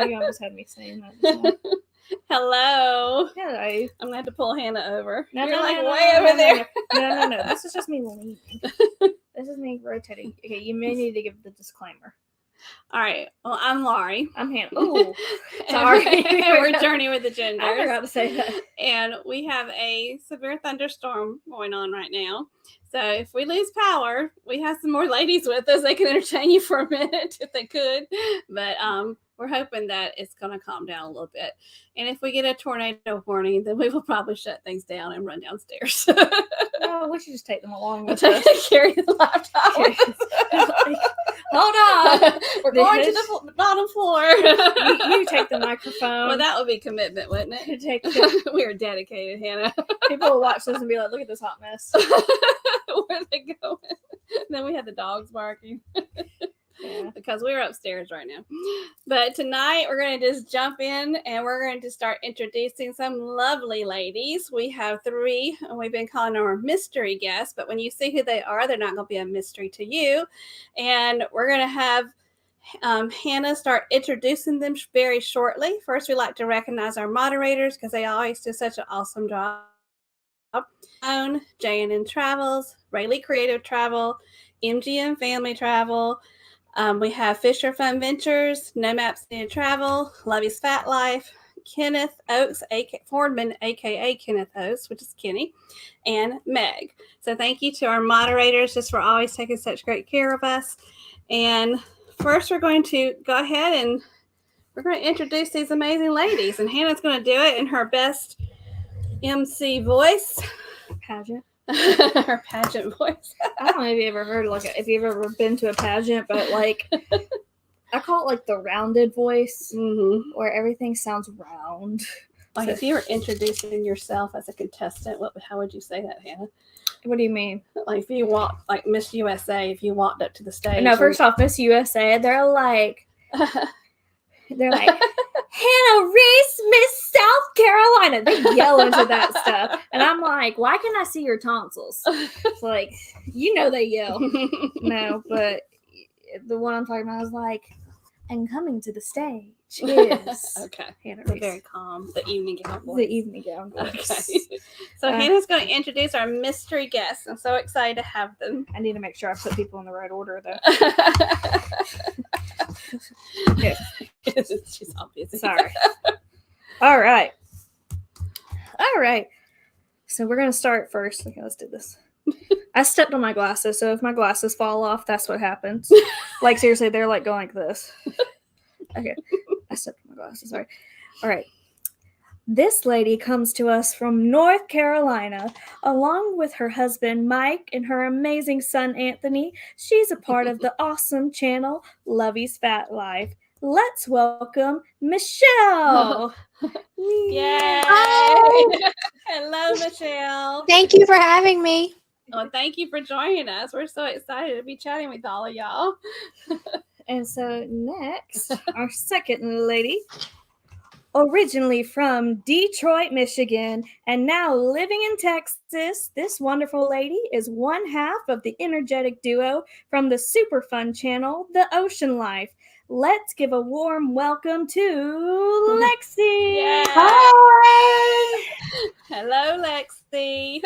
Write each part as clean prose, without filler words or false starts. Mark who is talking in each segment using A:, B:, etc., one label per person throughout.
A: You almost had me saying that.
B: Hello.
A: Hello.
B: I'm going to have to pull Hannah over.
A: No,
B: You're
A: no,
B: like
A: no,
B: way
A: no,
B: over
A: no,
B: there.
A: No. This is just me leaning. This is me rotating. Okay, you may need to give the disclaimer.
B: All right. Well, I'm Laurie.
A: I'm Hannah. Oh, sorry.
B: We're Journey with the Gingers.
A: I forgot to say that.
B: And we have a severe thunderstorm going on right now. So if we lose power, we have some more ladies with us. They can entertain you for a minute if they could. But we're hoping that it's going to calm down a little bit. And if we get a tornado warning, then we will probably shut things down and run downstairs.
A: No, we should just take them along with us.
B: Carry the laptop.
A: Hold on.
B: We're going to the bottom floor.
A: You take the microphone.
B: Well, that would be commitment, wouldn't it? We are dedicated, Hannah.
A: People will watch this and be like, look at this hot mess.
B: Where are they going? Then we had the dogs barking. Yeah. Because we're upstairs right now. But tonight we're going to just jump in and we're going to start introducing some lovely ladies. We have 3, and we've been calling them our mystery guests. But when you see who they are, they're not going to be a mystery to you. And we're going to have Hannah start introducing them very shortly. First, we like to recognize our moderators because they always do such an awesome job. J&N Travels, Rayleigh Creative Travel, MGM Family Travel. We have Fisher Fun Ventures, No Maps Needed Travel, Lovey's Fat Life, Kenneth Oakes, Fordman, aka Kenneth Oakes, which is Kenny, and Meg. So thank you to our moderators just for always taking such great care of us. And first we're going to go ahead and we're going to introduce these amazing ladies. And Hannah's going to do it in her best MC voice.
A: Pageant.
B: Her pageant voice.
A: I don't know if you ever heard, if you've ever been to a pageant, but I call it the rounded voice, where everything sounds round.
B: Like if you were introducing yourself as a contestant, how would you say that, Hannah?
A: What do you mean?
B: Like if you walked, like Miss USA, if you walked up to the stage.
A: No, first off, Miss USA, they're like, Hannah Reese, Miss South Carolina. They yell into that stuff. And I'm like, why can't I see your tonsils? It's like, they yell. No, but the one I'm talking about is like, and coming to the stage is
B: okay.
A: Hannah
B: Reese.
A: Reese.
B: Very calm. The evening gown voice.
A: The evening gown voice.
B: Okay. So Hannah's going to introduce our mystery guests. I'm so excited to have them.
A: I need to make sure I put people in the right order, though.
B: Yeah. She's all busy.
A: Sorry. All right. So we're going to start first. Okay, let's do this. I stepped on my glasses, so if my glasses fall off, that's what happens. Seriously, they're going like this. Okay. I stepped on my glasses. Sorry. All right. This lady comes to us from North Carolina, along with her husband, Mike, and her amazing son, Anthony. She's a part of the awesome channel, Lovey's Fat Life. Let's welcome Michelle.
B: Yay!
A: Hi.
B: Hello, Michelle.
C: Thank you for having me.
B: Well, thank you for joining us. We're so excited to be chatting with all of y'all.
A: And so next, our second lady, originally from Detroit, Michigan, and now living in Texas, this wonderful lady is one half of the energetic duo from the super fun channel, The Ocean Life. Let's give a warm welcome to Lexi.
B: Yay.
C: Hi.
B: Hello, Lexi.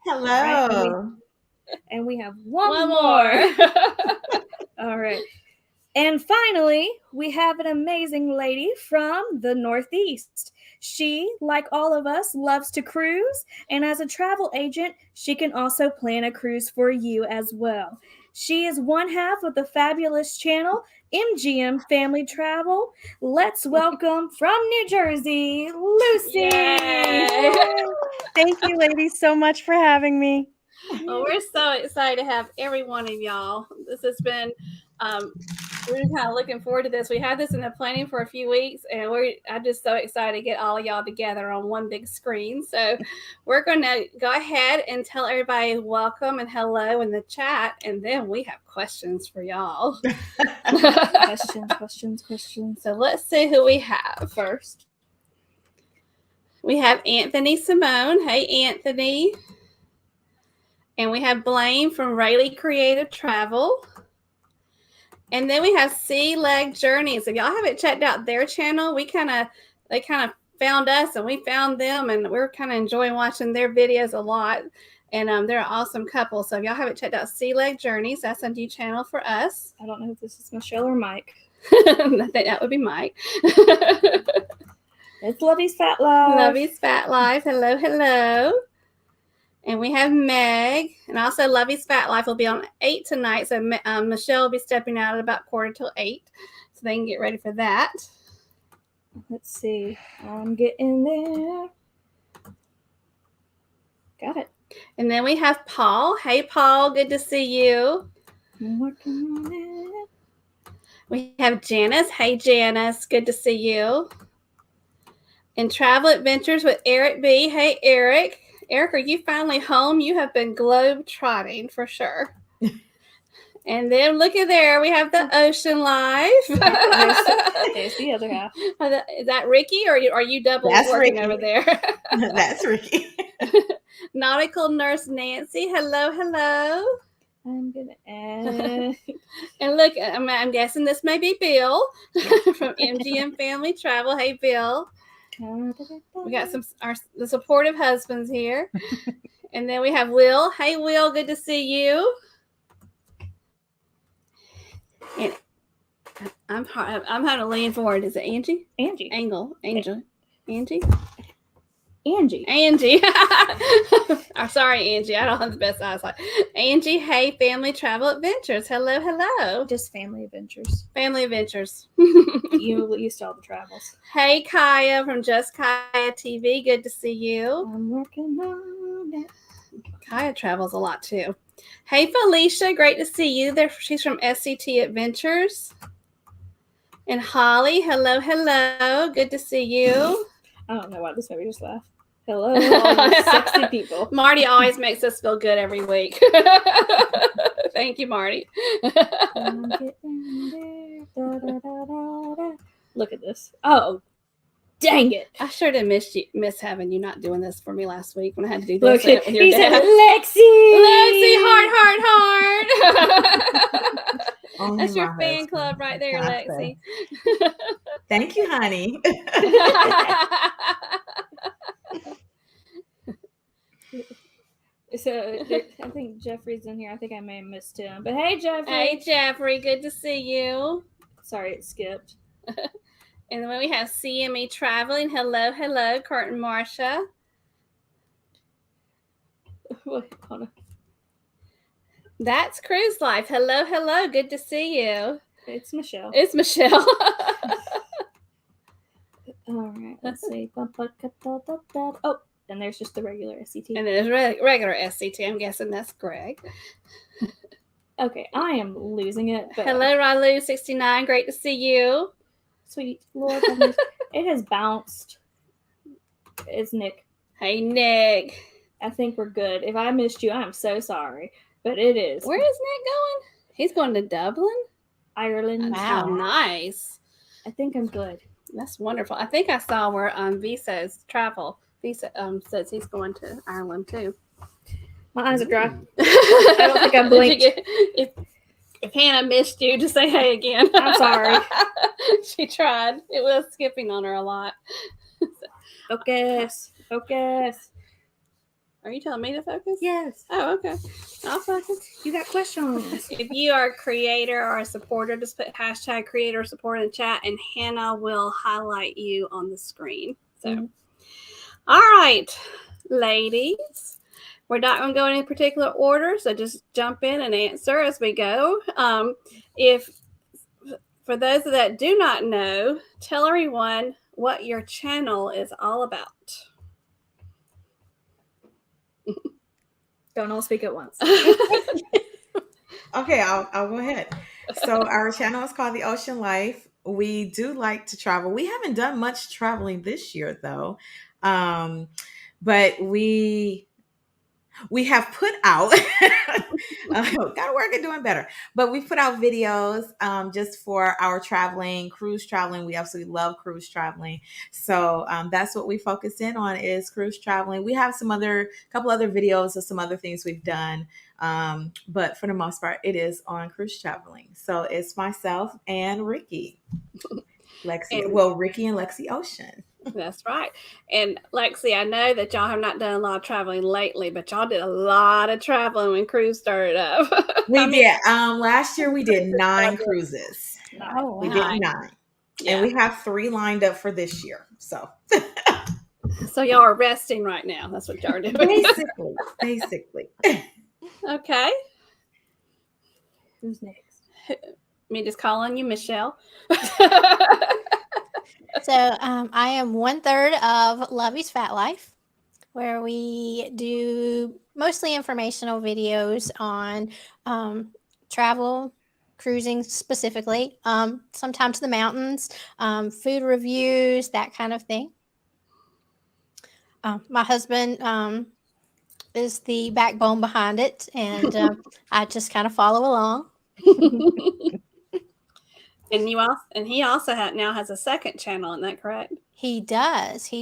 C: Hello.
A: And we have one more. All right. And finally, we have an amazing lady from the Northeast. She, like all of us, loves to cruise, and as a travel agent, she can also plan a cruise for you as well. She is one half of the fabulous channel, MGM Family Travel. Let's welcome from New Jersey, Lucy.
B: Yay.
C: Thank you, ladies, so much for having me.
B: Well, we're so excited to have every one of y'all. This has been we're kind of looking forward to this. We had this in the planning for a few weeks, and I'm just so excited to get all of y'all together on one big screen. So we're going to go ahead and tell everybody welcome and hello in the chat, and then we have questions for y'all.
A: Questions.
B: So let's see who we have first. We have Anthony Simone. Hey, Anthony. And we have Blaine from Rayleigh Creative Travel. And then we have Sea Leg Journeys. If y'all haven't checked out their channel, they kind of found us and we found them, and we're kind of enjoying watching their videos a lot. And they're an awesome couple. So if y'all haven't checked out Sea Leg Journeys, that's a new channel for us.
A: I don't know if this is Michelle or Mike.
B: I think that would be Mike.
A: It's Lovey's Fat Life.
B: Lovey's Fat Life. Hello, hello. And we have Meg. And also Lovey's Fat Life will be on 8 tonight. So Michelle will be stepping out at about 7:45. So they can get ready for that.
A: Let's see. I'm getting there. Got it.
B: And then we have Paul. Hey, Paul. Good to see you.
A: I'm working on it.
B: We have Janice. Hey, Janice. Good to see you. And Travel Adventures with Eric B. Hey, Eric. Eric, are you finally home? You have been globe trotting for sure. And then look at there. We have the Ocean Life.
A: There's the other half.
B: Is that Ricky, or are you double working over there?
C: That's Ricky.
B: Nautical Nurse Nancy. Hello, hello.
A: I'm gonna add.
B: And look, I'm guessing this may be Bill from MGM Family Travel. Hey, Bill. We got the supportive husbands here. And then we have Will. Hey, Will, good to see you. And I'm having to lean forward. Is it Angie?
A: Angie.
B: Angel. Angie. I'm sorry, Angie. I don't have the best eyesight. Angie, hey, Family Travel Adventures. Hello, hello.
A: Just Family Adventures.
B: Family Adventures.
A: You used to all the travels.
B: Hey, Kaya from Just Kaya TV. Good to see you.
A: I'm working on it.
B: Kaya travels a lot too. Hey, Felicia. Great to see you. She's from SCT Adventures. And Holly. Hello, hello. Good to see you.
A: I don't know why this made me just laugh. Hello, all these sexy people.
B: Marty always makes us feel good every week. Thank you, Marty.
A: I'm getting there. Da, da, da, da, da. Look at this. Oh, dang it.
B: I sure did miss having you not doing this for me last week when I had to do
A: Look
B: this
A: at
B: with your
A: he
B: dad.
A: said Lexi.
B: Lexi, heart. That's your fan
C: husband.
B: club right there, Lexi.
C: Thank you, honey.
A: So I think Jeffrey's in here. I think I may have missed him. But hey, Jeffrey.
B: Hey, Jeffrey. Good to see you.
A: Sorry, it skipped.
B: And then we have CME Traveling. Hello, hello, Kurt and Marcia.
A: Wait, hold on.
B: That's Cruise Life. Hello, hello. Good to see you.
A: It's Michelle.
B: It's Michelle.
A: All right, let's see. Oh, and there's just the regular SCT.
B: And there's regular SCT. I'm guessing that's Greg.
A: Okay, I am losing it. But
B: Hello, Ralu69. Great to see you.
A: Sweet Lord, it has bounced. It's Nick.
B: Hey, Nick.
A: I think we're good. If I missed you, I'm so sorry. But it is.
B: Where is Nick going? He's going to Dublin?
A: Ireland.
B: How nice.
A: I think I'm good.
B: That's wonderful. I think I saw where Visa's travel. Visa says he's going to Ireland too.
A: My eyes are dry. I don't think I blinked.
B: If Hannah missed you, just say hey again.
A: I'm sorry.
B: She tried. It was skipping on her a lot.
A: Focus.
B: Are you telling me to focus?
A: Yes.
B: Oh, okay. I'll focus.
A: You got questions.
B: If you are a creator or a supporter, just put hashtag creator support in the chat and Hannah will highlight you on the screen. So, All right, ladies. We're not going to go in any particular order, so just jump in and answer as we go. For those that do not know, tell everyone what your channel is all about.
A: Don't all speak at once.
C: Okay, I'll go ahead. So our channel is called The Ocean Life. We do like to travel. We haven't done much traveling this year though. Um, but we have put out gotta work at doing better, but we put out videos just for our traveling, cruise traveling. We absolutely love cruise traveling, so that's what we focus in on, is cruise traveling. We have couple other videos of some other things we've done, but for the most part it is on cruise traveling. So it's myself and Ricky. Ricky and Lexi Ocean.
B: That's right. And Lexi, I know that y'all have not done a lot of traveling lately, but y'all did a lot of traveling when cruise started up.
C: We did. Last year we did 9 cruises.
A: Oh,
C: We
A: wow.
C: did 9.
B: Yeah.
C: And we have 3 lined up for this year. So
B: So y'all are resting right now. That's what y'all are doing.
C: basically.
B: Okay.
A: Who's next?
B: Me just calling you Michelle.
D: So I am 1/3 of Lovey's Fat Life, where we do mostly informational videos on travel, cruising specifically, sometimes the mountains, food reviews, that kind of thing. My husband is the backbone behind it, and I just kind of follow along.
B: And he also now has a second channel, isn't that correct?
D: He does. That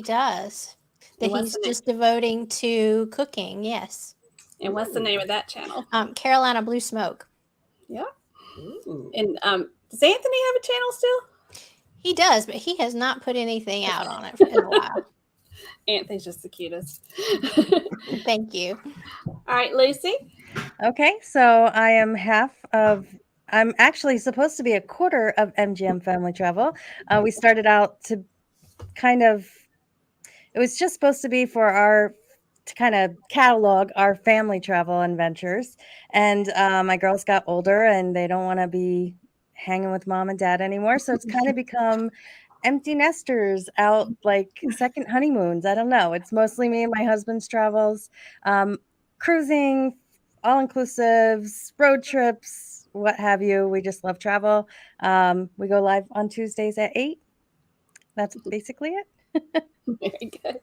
B: And what's
D: he's
B: the name?
D: just devoting to cooking. Yes.
B: And what's the name of that channel?
D: Carolina Blue Smoke.
B: Yeah.
C: Ooh.
B: And does Anthony have a channel still?
D: He does, but he has not put anything out on it in a while.
B: Anthony's just the cutest.
D: Thank you.
B: All right, Lucy.
E: Okay, so I'm actually supposed to be a quarter of MGM Family Travel. We started out to it was just supposed to be to kind of catalog our family travel adventures. And my girls got older and they don't want to be hanging with mom and dad anymore. So it's kind of become empty nesters out, like second honeymoons. I don't know. It's mostly me and my husband's travels, cruising, all inclusives, road trips, what have you. We just love travel. We go live on Tuesdays at 8. That's basically it.
B: Very good.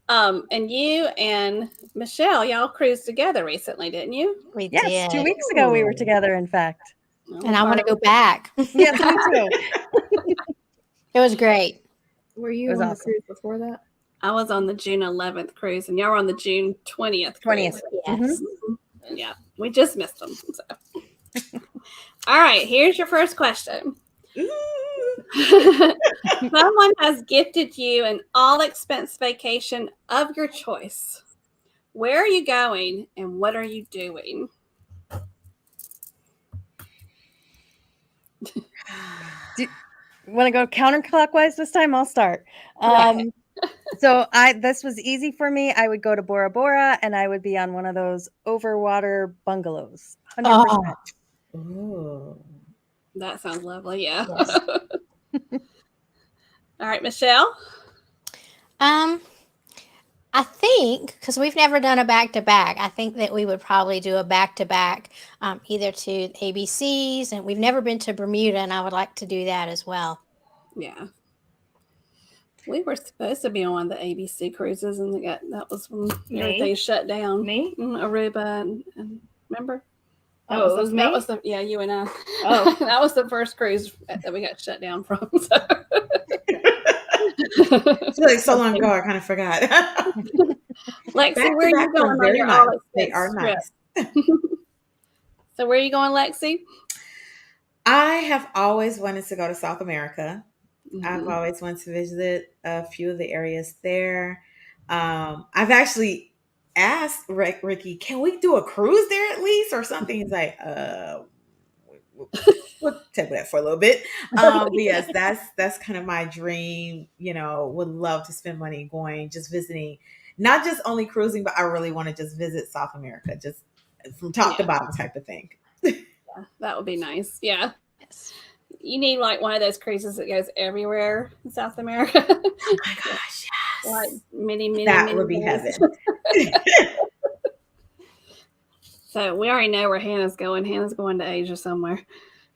B: And you and Michelle, y'all cruised together recently, didn't you?
D: We
E: Yes,
D: did.
E: 2 weeks ago we were
C: Ooh.
E: together, in fact.
D: And I want to go back.
E: Yes, me too.
D: It was great.
A: Were
E: It
A: you
E: was
A: on the
E: awesome.
A: cruise before that?
B: I was on the June 11th cruise, and y'all were on the June 20th cruise.
E: 20th.
D: Yes.
B: Yeah, we just missed them. So. All right, here's your first question. Someone has gifted you an all-expense vacation of your choice. Where are you going, and what are you doing?
E: Want to go counterclockwise this time? I'll start.
B: Right.
E: So this was easy for me. I would go to Bora Bora and I would be on one of those overwater bungalows. 100%.
D: Oh.
C: Ooh.
B: That sounds lovely. Yeah.
D: Yes.
B: All right, Michelle.
D: I think, because we've never done a back-to-back, I think that we would probably do a back-to-back, either to ABCs, and we've never been to Bermuda, and I would like to do that as well.
B: Yeah. We were supposed to be on one of the ABC cruises, and that was when
A: Me?
B: everything shut down.
A: Me?
B: Aruba, and remember?
A: Oh, it was me?
B: That was yeah, you and I.
A: Oh.
B: That was the first cruise that we got shut down from. So.
C: It's like so long ago, I kind of forgot.
B: Lexi, where are you
C: Back-to-back
B: going
C: are
B: on
C: very
B: your
C: nice.
B: all-expense
C: They are
B: trip?
C: nice.
B: So where are you going, Lexi?
C: I have always wanted to go to South America. I've
B: Mhm.
C: always wanted to visit a few of the areas there. I've actually asked Ricky, can we do a cruise there at least or something? He's like, we'll take that for a little bit. But yes, that's kind of my dream. Would love to spend money going, just visiting, not just only cruising, but I really want to just visit South America, just from top to bottom type of thing.
B: Yeah, that would be nice. Yeah.
D: Yes.
B: You need like one of those cruises that goes everywhere in South America.
C: Oh my gosh, yes.
B: Like many
C: That
B: many
C: would be
B: days.
C: heaven.
B: So we already know where Hannah's going. Hannah's going to Asia somewhere.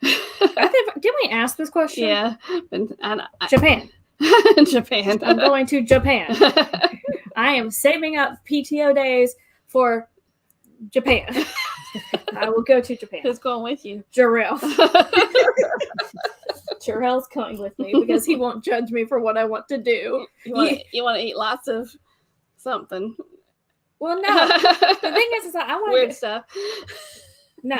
A: Didn't we ask this question?
B: Yeah.
A: Japan.
B: Japan.
A: I'm going to Japan. I am saving up PTO days for Japan. I will go to Japan.
B: Who's going with you?
A: Jarrell. Jarrell's coming with me because he won't judge me for what I want to do.
B: You want to eat lots of something.
A: Well, no. The thing is that I want
B: weird stuff.
A: No.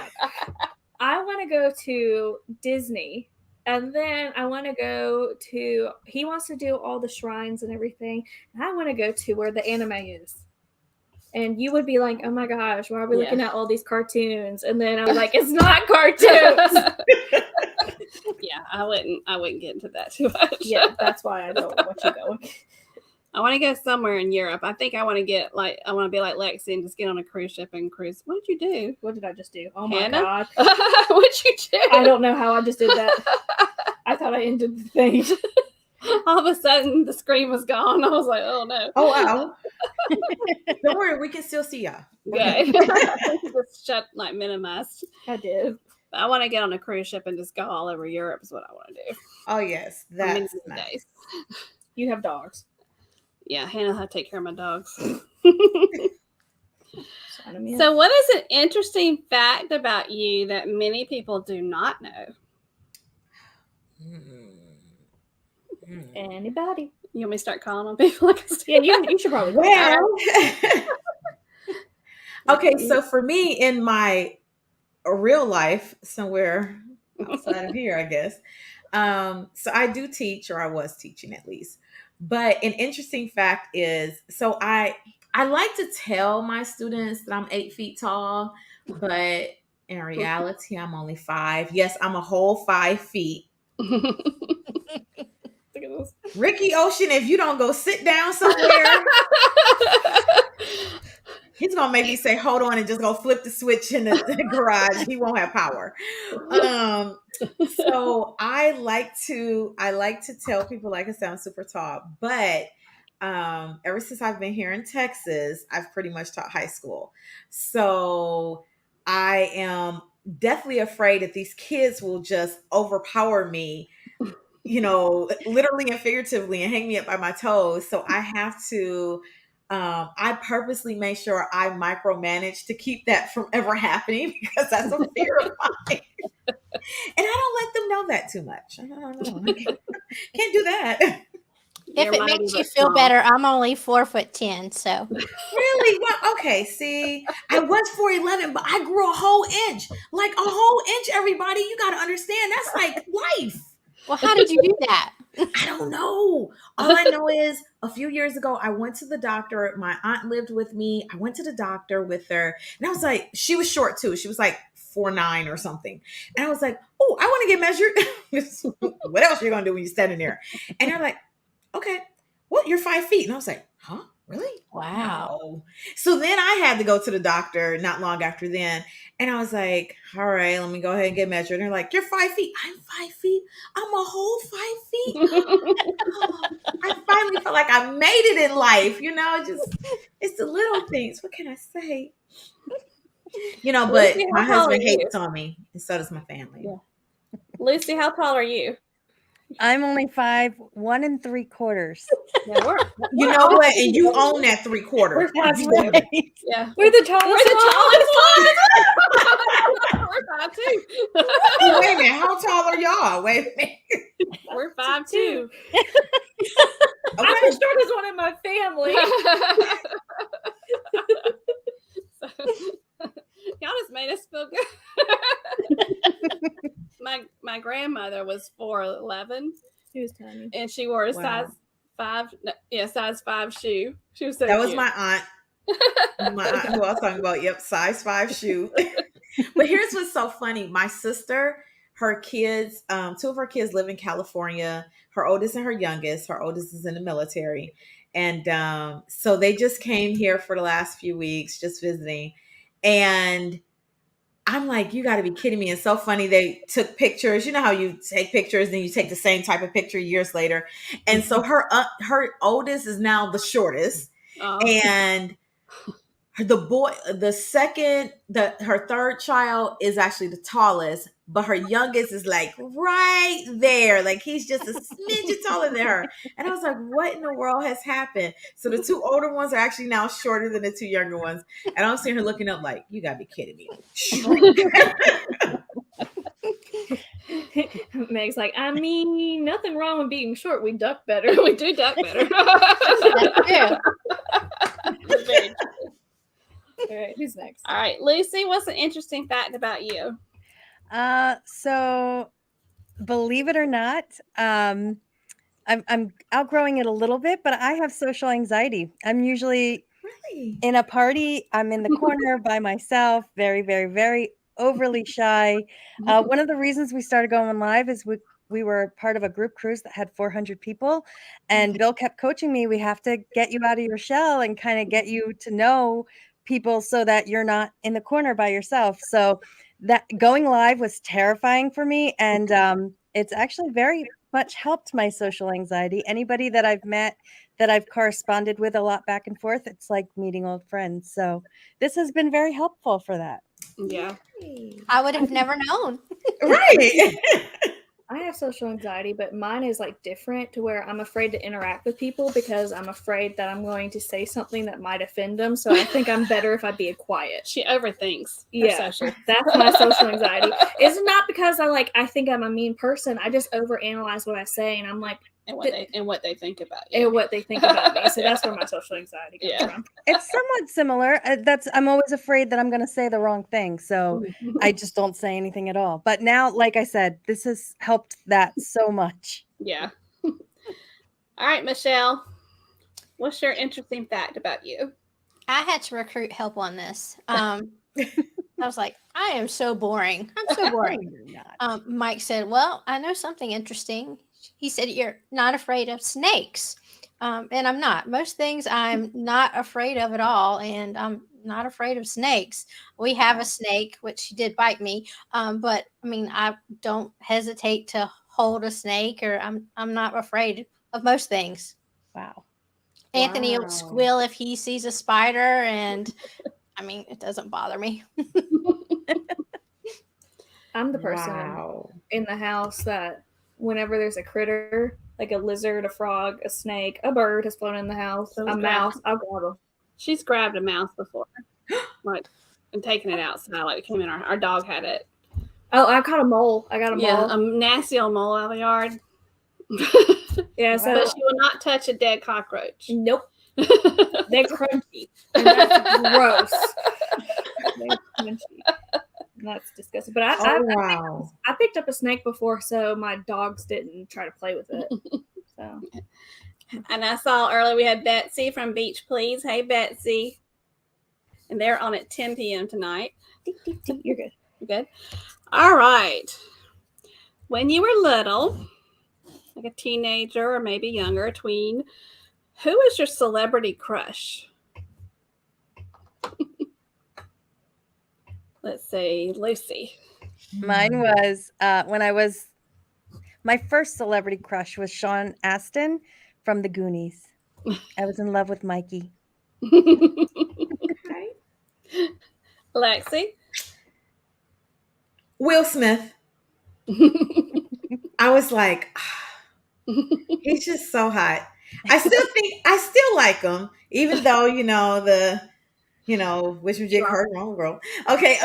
A: I want to go to Disney, and then I want to go to, he wants to do all the shrines and everything, and I want to go to where the anime is. And you would be like, oh my gosh, why are we looking at all these cartoons? And then I was like, it's not cartoons.
B: Yeah, I wouldn't get into that too much.
A: Yeah, that's why I don't want you going.
B: I want to go somewhere in Europe. I think I want to be like Lexi and just get on a cruise ship and cruise. What did you do?
A: What did I just do? Oh my
B: Hannah?
A: God.
B: What'd you do?
A: I don't know how I just did that. I thought I ended the thing.
B: All of a sudden, the screen was gone. I was like, oh no.
C: Oh, wow. Don't worry, we can still see y'all.
B: Okay. Just minimized.
A: I did.
B: I want to get on a cruise ship and just go all over Europe is what I want to do.
C: Oh, yes. That's nice.
B: Days.
A: You have dogs.
B: Yeah, Hannah, I take care of my dogs.
A: So,
B: So what is an interesting fact about you that many people do not know?
A: Anybody?
B: You want me to start calling on people?
A: Yeah, you should probably.
C: Well, okay, so for me in my real life, somewhere outside of here, I guess. So I do teach, or I was teaching at least. But an interesting fact is, so I like to tell my students that I'm 8 feet tall, but in reality, I'm only 5. Yes, I'm a whole 5 feet. Ricky Ocean, if you don't go sit down somewhere, he's gonna make me say, hold on, and just go flip the switch in the garage. He won't have power. So I like to tell people, like I said, I'm super tall, but ever since I've been here in Texas, I've pretty much taught high school. So I am deathly afraid that these kids will just overpower me, literally and figuratively, and hang me up by my toes. So I have to, I purposely make sure I micromanage to keep that from ever happening, because that's a fear of mine. And I don't let them know that too much. I don't know. Can't do that.
D: If it makes you feel better, I'm only 4'10", so.
C: Really? Well, okay. See, I was 4'11", but I grew a whole inch. Like a whole inch, everybody. You got to understand. That's like life.
D: Well, how did you do that?
C: I don't know. All I know is a few years ago, I went to the doctor. My aunt lived with me. I went to the doctor with her. And I was like, she was short too. She was like 4'9" or something. And I was like, oh, I want to get measured. What else are you going to do when you're standing there? And they're like, okay, well, you're 5 feet. And I was like, huh? Really?
D: Wow.
C: No. So then I had to go to the doctor not long after then. And I was like, all right, let me go ahead and get measured. And they're like, you're 5 feet. I'm 5 feet. I'm a whole 5 feet. Oh, I finally felt like I made it in life. It's the little things. What can I say? But
B: Lucy,
C: my
B: how tall
C: husband
B: are you?
C: hates on me. And so does my family.
B: Yeah. Lucy, how tall are you?
E: I'm only 5, 1 3/4.
B: Yeah,
C: You know what? And you own that 3/4.
A: We're 5'2".
B: yeah.
A: We're the tallest.
B: We're the tallest ones. We're 5'2".
C: Wait a minute. How tall are y'all? Wait a minute.
B: We're 5'2".
A: I'm the shortest one in my family.
B: Y'all just made us feel good. My grandmother was 4'11",
A: She was tiny.
B: and she wore a
C: Wow.
B: size 5 shoe. She was so
C: That was
B: cute.
C: my aunt. My aunt who I was talking about. Yep, size 5 shoe. But here's what's so funny. My sister, her kids, 2 of her kids live in California. Her oldest and her youngest. Her oldest is in the military. And so they just came here for the last few weeks, just visiting. And I'm like, you got to be kidding me. It's so funny. They took pictures. You know how you take pictures and you take the same type of picture years later. And so her oldest is now the shortest.
B: Oh.
C: And her third child is actually the tallest, but her youngest is like right there. Like he's just a smidget taller than her. And I was like, what in the world has happened? So the two older ones are actually now shorter than the two younger ones. And I'm seeing her looking up like, you gotta be kidding me.
A: Meg's like, I mean, nothing wrong with being short. We duck better.
B: We do duck better.
D: Yeah.
B: Very true.
A: All right, who's next?
B: All right, Lucy, what's an interesting fact about you?
E: So believe it or not, I'm outgrowing it a little bit, but I have social anxiety. I'm usually
C: Really?
E: in a party, I'm in the corner by myself, very, very, very overly shy. One of the reasons we started going live is we were part of a group cruise that had 400 people, and Bill kept coaching me. We have to get you out of your shell and kind of get you to know people so that you're not in the corner by yourself. So that going live was terrifying for me, and it's actually very much helped my social anxiety. Anybody that I've met that I've corresponded with a lot back and forth, it's like meeting old friends. So this has been very helpful for that.
B: Yeah.
D: I would have never known.
C: Right.
A: I have social anxiety, but mine is like different to where I'm afraid to interact with people because I'm afraid that I'm going to say something that might offend them. So I think I'm better if I be quiet.
B: She overthinks.
A: Yeah,
B: Social.
A: that's my social anxiety. It's not because I think I'm a mean person. I just overanalyze what I say, and I'm like,
B: And what they think about you.
A: and what they think about me. So that's where my social anxiety comes from.
E: It's somewhat similar. I'm always afraid that I'm going to say the wrong thing. So I just don't say anything at all. But now, like I said, this has helped that so much.
B: Yeah. All right, Michelle, what's your interesting fact about you?
D: I had to recruit help on this. I was like, I am so boring. I'm so boring.
E: You're not.
D: Mike said, well, I know something interesting. He said, you're not afraid of snakes. And I'm not. Most things I'm not afraid of at all. And I'm not afraid of snakes. We have a snake, which she did bite me. But I mean, I don't hesitate to hold a snake, or I'm not afraid of most things.
E: Wow.
D: Anthony
C: Wow.
D: will squeal if he sees a spider, and I mean, it doesn't bother me.
A: I'm the person in the house that whenever there's a critter, like a lizard, a frog, a snake, a bird has flown in the house, a mouse, I'll grab them.
B: She's grabbed a mouse before, like, and taken it outside. Like, it came in. Our dog had it.
A: Oh, I caught a mole. I got a
B: Yeah,
A: mole.
B: a nasty old mole out of the yard.
A: Yeah, so
B: But she will not touch a dead cockroach.
A: nope. They're crunchy. And that's gross. They're crunchy. And that's disgusting. But I picked up a snake before, so my dogs didn't try to play with it. So.
B: And I saw earlier we had Betsy from Beach Please. Hey, Betsy. And they're on at 10 p.m. tonight.
A: You're good.
B: You good? All right. When you were little, like a teenager or maybe younger, a tween, who was your celebrity crush? Let's see, Lucy.
E: Mine was my first celebrity crush was Sean Astin from the Goonies. I was in love with Mikey.
C: Okay.
B: Lexi.
C: Will Smith. I was like, he's just so hot. I still like him, even though which was Jake hurt wrong girl. Okay,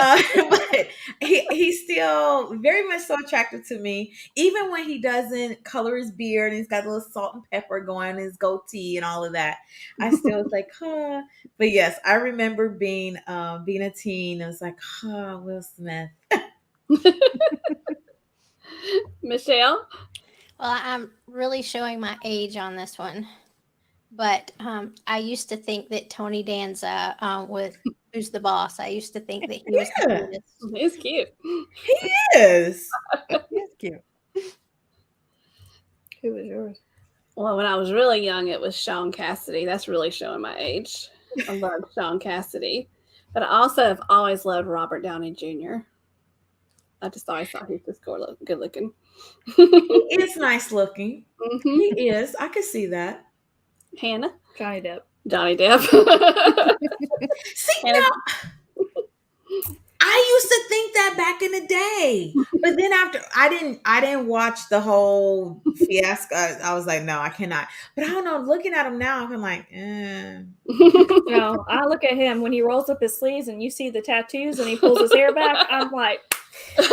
C: but he's still very much so attractive to me, even when he doesn't color his beard and he's got a little salt and pepper going in his goatee and all of that. I still was like, huh. But yes, I remember being a teen. I was like, huh, Will Smith.
B: Michelle.
D: Well, I'm really showing my age on this one. But I used to think that Tony Danza with Who's the Boss? I used to think that he was the cutest.
B: He's cute.
C: He is.
E: He's cute.
A: Who was yours?
B: Well, when I was really young, it was Sean Cassidy. That's really showing my age. I love Sean Cassidy. But I also have always loved Robert Downey Jr. I just always thought he was just good looking.
C: He is nice looking.
B: Mm-hmm.
C: He is. I can see that.
B: Hannah.
A: Johnny Depp.
B: Johnny Depp.
C: See, now, I used to think that back in the day, but then after I didn't watch the whole fiasco. I was like, no, I cannot. But I don't know. Looking at him now, I'm like,
A: No, I look at him when he rolls up his sleeves and you see the tattoos and he pulls his hair back. I'm like, nice.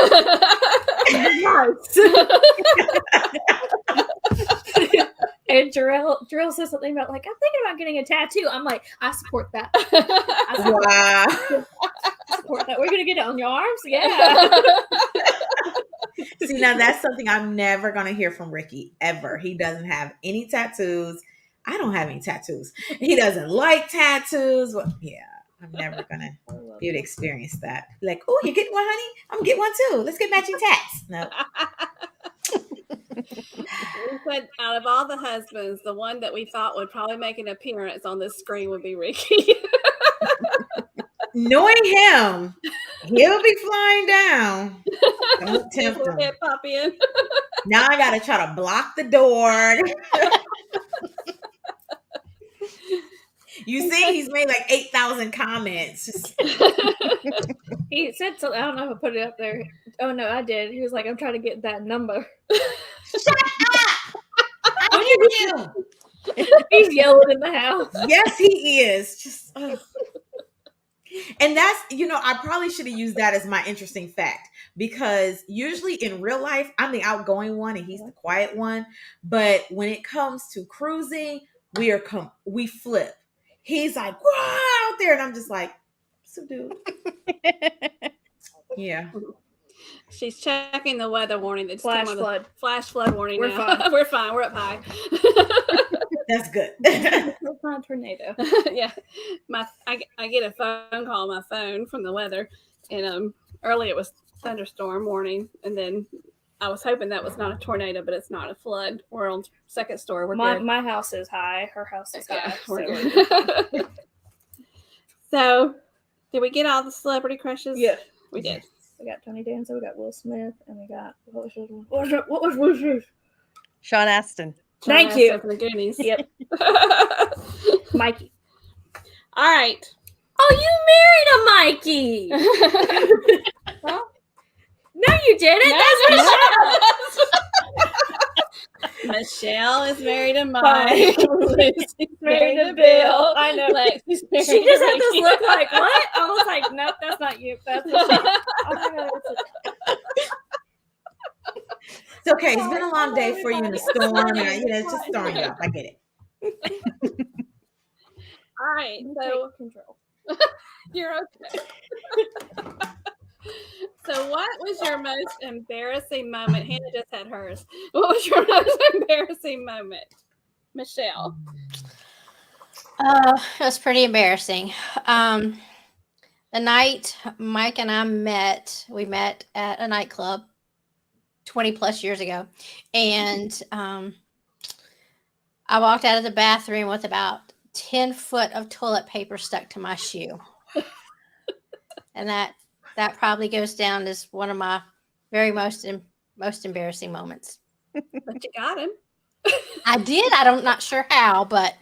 A: And Jarrell says something about like, I'm thinking about getting a tattoo. I'm like, I support that.
C: wow.
A: I support that. We're gonna get it on your arms, yeah.
C: See, now that's something I'm never gonna hear from Ricky ever. He doesn't have any tattoos. I don't have any tattoos. He doesn't like tattoos. Well, yeah, I'm never gonna be able to experience that. Like, oh, you getting one, honey? I'm gonna get one too. Let's get matching tats. No.
B: We said out of all the husbands, the one that we thought would probably make an appearance on this screen would be Ricky.
C: Knowing him, he'll be flying down. Don't tempt him.
B: Pop in.
C: Now I gotta try to block the door. You see, he's made like 8,000 comments.
A: He said something. I don't know if I put it up there. Oh no, I did. He was like, I'm trying to get that number.
C: Shut up! I hear you.
A: He's yelling in the house.
C: Yes, he is. Just and that's, I probably should have used that as my interesting fact, because usually in real life, I'm the outgoing one and he's the quiet one. But when it comes to cruising, we flip. He's like, wow, out there. And I'm just like, subdued. Yeah.
B: She's checking the weather warning. That's
A: Flash flood.
B: Flash flood warning.
A: We're
B: now.
A: fine.
B: We're fine. We're up high.
C: That's good.
A: It's not a tornado.
B: Yeah. I get a phone call on my phone from the weather, and early it was thunderstorm warning, and then I was hoping that was not a tornado, but it's not a flood. We're on second story. We're good.
A: My house is high. Her house is high.
B: We're good. So, did we get all the celebrity crushes?
A: Yeah,
B: we did.
A: We got Tony Danza, we got Will Smith, and we got what was Will Smith?
E: Sean Astin.
A: Thank you.
B: From the Goonies.
A: Yep. Mikey.
B: All right.
A: Oh, you married a Mikey.
B: Well,
A: no, you didn't.
B: no,
A: That's
B: Michelle is married to Mike. Lucy's
A: married to Bill.
B: I know. Lexi's married
A: She just
B: to
A: had this
B: Ricky.
A: look like, what? I was like, nope, that's not you. That's what she. Oh my God,
C: It's okay. It's been a long day for you in the storm. It's just throwing you off. I get it.
B: All right. So
A: control.
B: you're okay. So what was your most embarrassing moment? Hannah just had hers. What was your most embarrassing moment? Michelle.
D: It was pretty embarrassing. The night Mike and I met, we met at a nightclub 20 plus years ago. And I walked out of the bathroom with about 10 foot of toilet paper stuck to my shoe. And that probably goes down as one of my very most embarrassing moments.
B: But you got him.
D: I did. I'm not sure how, but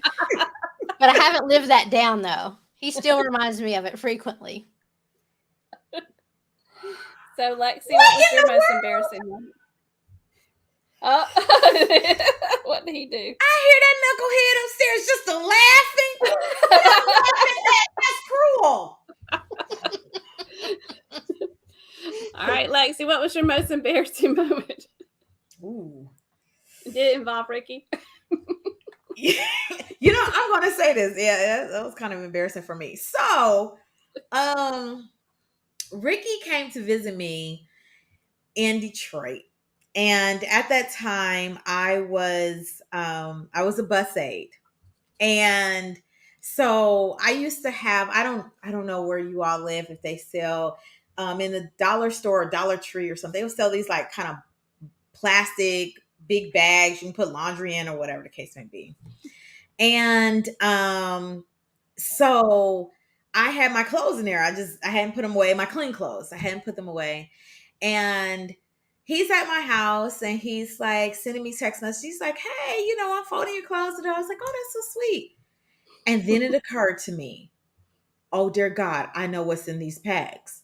D: I haven't lived that down though. He still reminds me of it frequently.
B: So Lexi, what was your most embarrassing moment? Oh, what did he do?
C: I hear that knucklehead upstairs just laughing. That's cruel.
B: All right, Lexi, what was your most embarrassing moment?
C: Ooh.
B: Did it involve Ricky?
C: I'm going to say this. Yeah, that was kind of embarrassing for me. So, Ricky came to visit me in Detroit. And at that time I was a bus aide. And so I used to have, I don't know where you all live, if they sell in the dollar store or Dollar Tree or something, they would sell these like kind of plastic big bags you can put laundry in or whatever the case may be. And so I had my clothes in there. I hadn't put them away, my clean clothes. I hadn't put them away. And he's at my house and he's like sending me text messages. He's like, hey, I'm folding your clothes today. I was like, oh, that's so sweet. And then it occurred to me, oh dear God, I know what's in these bags.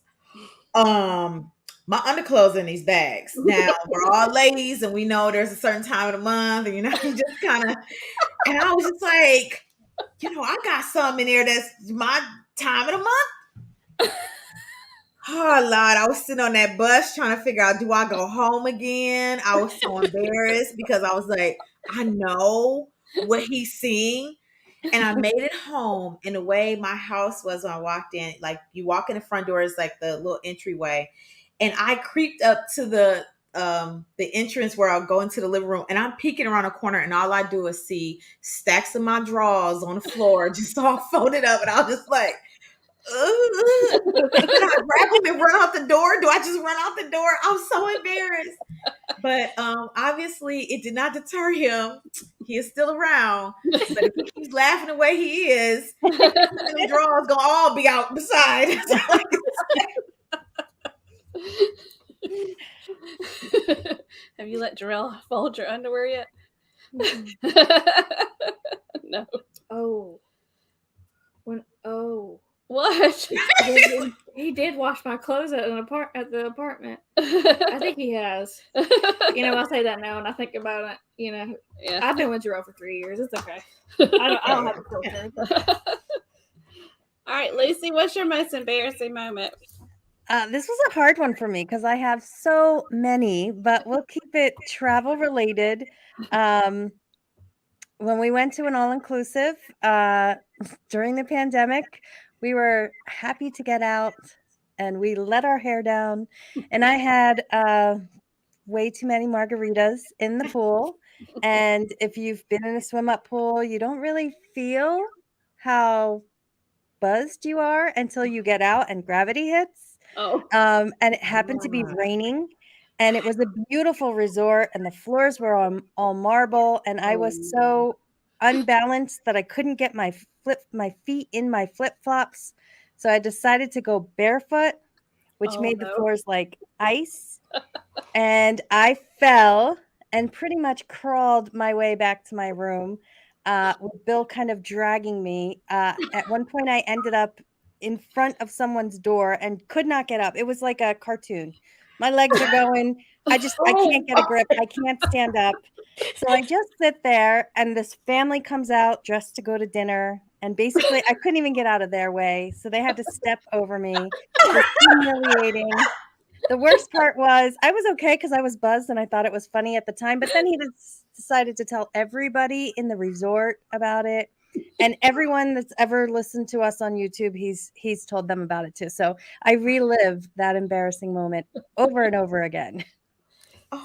C: My underclothes in these bags. Now we're all ladies and we know there's a certain time of the month, and you just kind of, and I was just like, I got something in there that's my time of the month. Oh Lord, I was sitting on that bus trying to figure out, do I go home again? I was so embarrassed because I was like, I know what he's seeing. And I made it home. And the way my house was when I walked in, like you walk in the front door is like the little entryway. And I creeped up to the entrance where I'll go into the living room, and I'm peeking around a corner, and all I do is see stacks of my drawers on the floor, just all folded up, and I was just like, ugh. Did I grab him and run out the door? Do I just run out the door? I'm so embarrassed. But obviously it did not deter him. He is still around. But if he keeps laughing the way he is, the drawers gonna all be out beside.
B: Have you let Jarrell fold your underwear yet? No.
A: Oh.
B: What?
A: He did wash my clothes at the apartment. I think he has. I say that now and I think about it.
B: Yeah.
A: I've been with Jarrell for 3 years. It's okay. I don't have a filter.
B: All right, Lucy, what's your most embarrassing moment?
E: This was a hard one for me because I have so many, but we'll keep it travel related. When we went to an all-inclusive during the pandemic, we were happy to get out and we let our hair down. And I had way too many margaritas in the pool. And if you've been in a swim up pool, you don't really feel how buzzed you are until you get out and gravity hits.
B: Oh.
E: And it happened to be raining, and it was a beautiful resort, and the floors were all marble, and I was so unbalanced that I couldn't get my feet in my flip-flops. So I decided to go barefoot, which made the floors like ice. And I fell and pretty much crawled my way back to my room, with Bill kind of dragging me. At one point, I ended up in front of someone's door and could not get up. It was like a cartoon. My legs are going. I can't get a grip. I can't stand up. So I just sit there, and this family comes out dressed to go to dinner. And basically, I couldn't even get out of their way. So they had to step over me. It was humiliating. The worst part was I was okay because I was buzzed and I thought it was funny at the time. But then he decided to tell everybody in the resort about it. And everyone that's ever listened to us on YouTube, he's told them about it too. So I relive that embarrassing moment over and over again.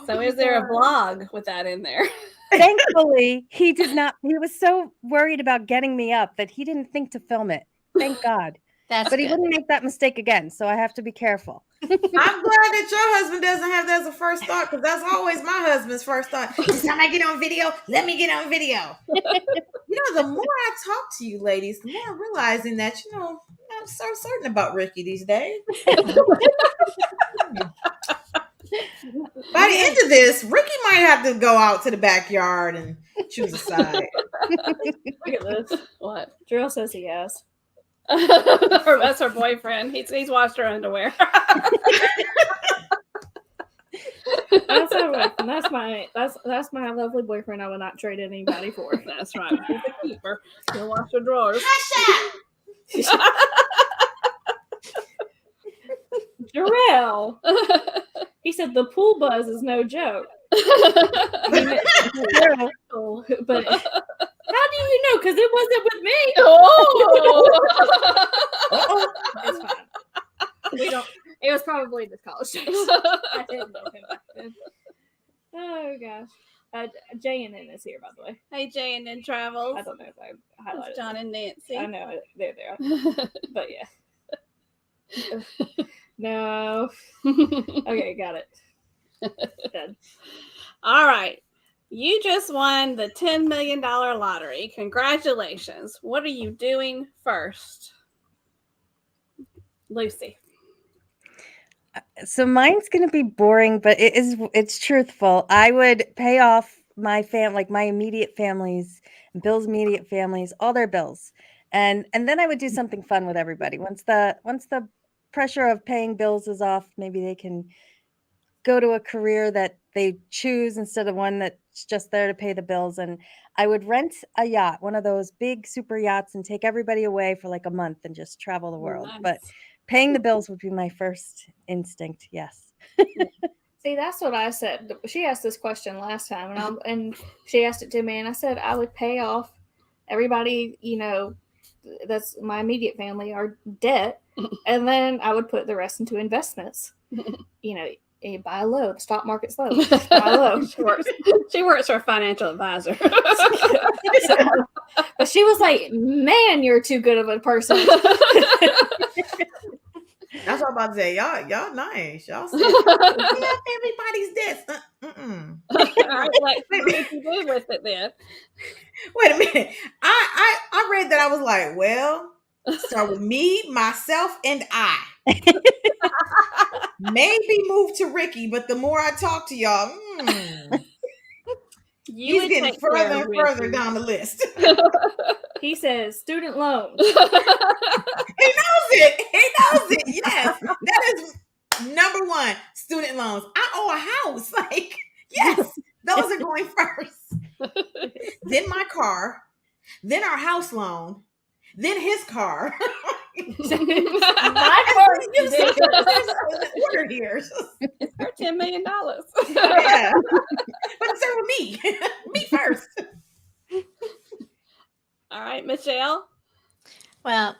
B: So is there a blog with that in there?
E: Thankfully, he did not. He was so worried about getting me up that he didn't think to film it. Thank God. But he wouldn't make that mistake again. So I have to be careful.
C: I'm glad that your husband doesn't have that as a first thought, because that's always my husband's first thought. This time I get on video, let me get on video. The more I talk to you ladies, the more I'm realizing that, I'm so certain about Ricky these days. By the end of this, Ricky might have to go out to the backyard and choose a side.
B: Look at this. What?
A: Jarrell says he has.
B: That's her boyfriend. He's washed her underwear.
A: That's my lovely boyfriend. I will not trade anybody for.
B: That's right. He's a keeper. He'll wash her drawers.
A: Jarrell. He said the pool buzz is no joke. But how do you know? Because it wasn't with me.
B: Oh.
A: It's fine. It was probably the college days. I didn't know him back then. Oh gosh. J&N is here, by the way.
B: Hey, J&N Travels.
A: I don't know if I highlighted
B: It's John and Nancy.
A: I know they're there, but yeah. No. Okay, got it. Done.
B: All right. You just won the $10 million lottery. Congratulations. What are you doing first? Lucy.
E: So mine's going to be boring, but it's truthful. I would pay off my my immediate families, Bill's immediate families, all their bills. And then I would do something fun with everybody. Once the pressure of paying bills is off, maybe they can go to a career that they choose instead of one that's just there to pay the bills. And I would rent a yacht, one of those big super yachts, and take everybody away for like a month and just travel the world.
B: Nice.
E: But paying the bills would be my first instinct. Yes.
A: See, that's what I said. She asked this question last time, and she asked it to me, and I said I would pay off everybody, that's my immediate family, our debt, and then I would put the rest into investments. You buy low. The stock market's low. Buy low.
B: She works for a financial advisor.
A: But she was like, "Man, you're too good of a person."
C: That's what I'm about to say. Y'all nice. Y'all said pay off everybody's debts.
B: All right, what did you do with it then?
C: Wait a minute. I read that. I was like, well, start with me, myself, and I. Maybe move to Ricky, but the more I talk to y'all, he's getting further and further down the list.
A: He says student loans.
C: He knows it. Yes, that is number one. Student loans. I owe a house. Like, yes, those are going first. Then my car. Then our house loan. Then his car.
A: My car is
C: order here.
B: It's for $10 million.
C: Yeah, but it's over me. Me first.
B: All right, Michelle.
D: Well,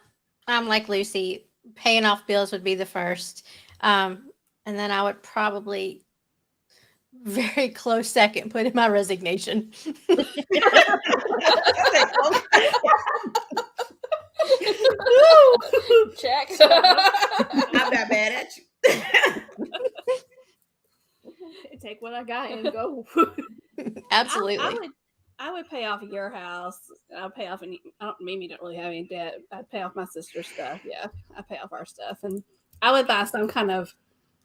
D: I'm like Lucy. Paying off bills would be the first. And then I would probably very close second put in my resignation.
B: Check.
C: I'm not bad at you.
A: Take what I got and go.
D: Absolutely.
B: I would pay off your house. I'll pay off Mimi don't really have any debt. I'd pay off my sister's stuff. Yeah, I pay off our stuff, and I would buy some kind of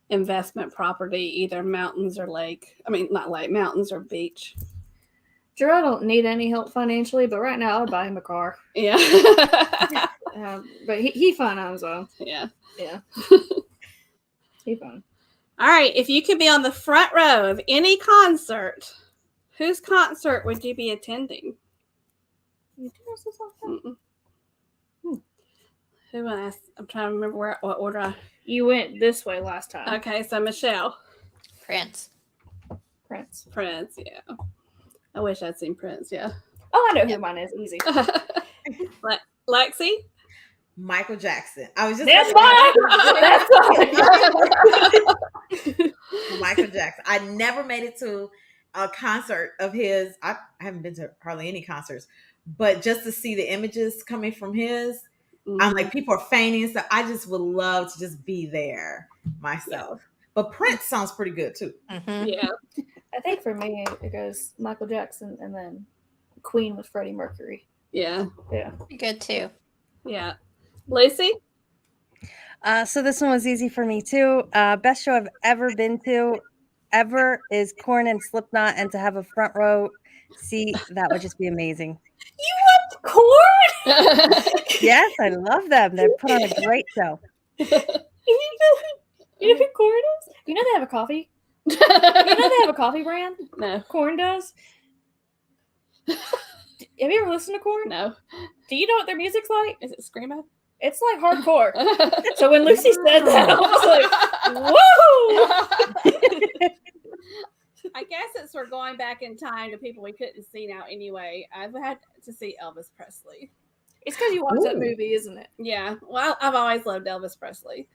B: investment property, either mountains or lake. I mean, not lake, mountains or beach.
A: Drew don't need any help financially, but right now I would buy him a car.
B: Yeah.
A: But he fine on his own.
B: Yeah.
A: He fine.
B: All right. If you could be on the front row of any concert, whose concert would you be attending? Who asked? I'm trying to remember what order
A: You went this way last time.
B: Okay, so Michelle.
D: Prince.
B: Prince, yeah. I wish I'd seen Prince, yeah.
A: Oh, I know who mine is. Easy.
B: Lexi?
C: Michael Jackson. I was just
A: That's fine.
C: Michael Jackson. I never made it to a concert of his. I haven't been to hardly any concerts, but just to see the images coming from his, I'm like, people are fainting. So I just would love to just be there myself. Yeah. But Prince sounds pretty good too.
D: Mm-hmm.
B: Yeah.
A: I think for me, it goes Michael Jackson and then Queen with Freddie Mercury.
B: Yeah.
A: Yeah.
D: Good too.
B: Yeah. Lucy?
E: So this one was easy for me too. Best show I've ever been to ever is Korn and Slipknot, and to have a front row seat, that would just be amazing.
A: You want Korn?
E: Yes, I love them. They put on a great show.
A: You know who Korn is? You know they have a coffee? You know they have a coffee brand?
B: No.
A: Korn does? Have you ever listened to Korn?
B: No.
A: Do you know what their music's like?
B: Is it screamo?
A: It's like hardcore. So when Lucy said that, I was like, woo!
B: I guess since we're going back in time to people we couldn't see now anyway, I've had to see Elvis Presley.
A: It's because you watched that movie, isn't it?
B: Yeah. Well, I've always loved Elvis Presley.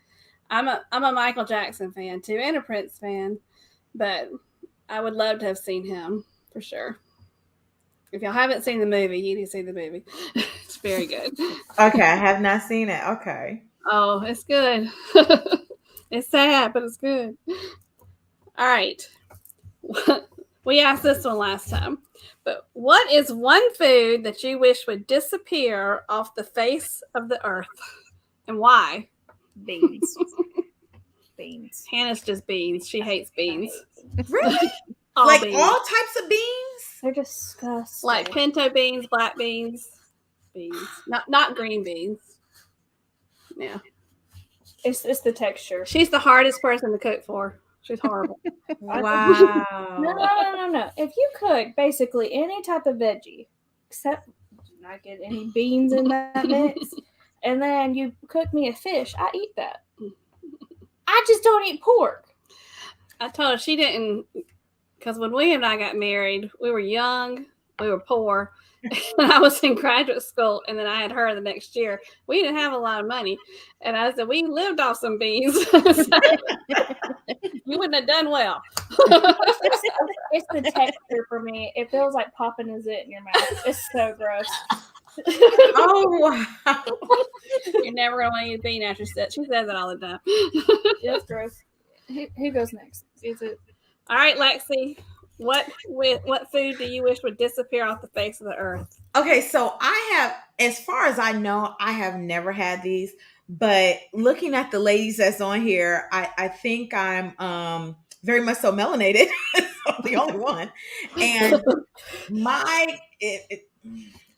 B: I'm a Michael Jackson fan too, and a Prince fan, but I would love to have seen him for sure. If y'all haven't seen the movie, you need to see the movie. It's very good.
C: Okay, I have not seen it. Okay.
B: Oh, it's good. It's sad, but it's good. All right. We asked this one last time, but what is one food that you wish would disappear off the face of the earth, and why?
A: Beans. Beans.
B: Hannah's just beans. She hates beans.
C: Really?
B: All
C: like
B: beans.
C: all types of beans?
A: They're disgusting.
B: Like pinto beans, black beans. beans, not green beans. Yeah,
A: It's the texture.
B: she's the hardest person to cook for. She's horrible.
C: Wow.
A: No. If you cook basically any type of veggie, except not get any beans in that mix, and then you cook me a fish, I eat that. I just don't eat pork.
B: I told her she didn't, because when William and I got married, we were young, we were poor, and I was in graduate school, and then I had her the next year. We didn't have a lot of money, and I said, we lived off some beans. So, you wouldn't have done well.
A: It's the texture for me. It feels like popping a zit in your mouth. It's so gross.
C: Oh wow.
B: You're never going to want to eat a bean after that. She says it all the time.
A: It's gross. Who goes next? Is it?
B: All right, Lexi, what food do you wish would disappear off the face of the earth?
C: Okay, so I have, as far as I know, I have never had these, but looking at the ladies that's on here, I think I'm very much so melanated. So I'm the only one. And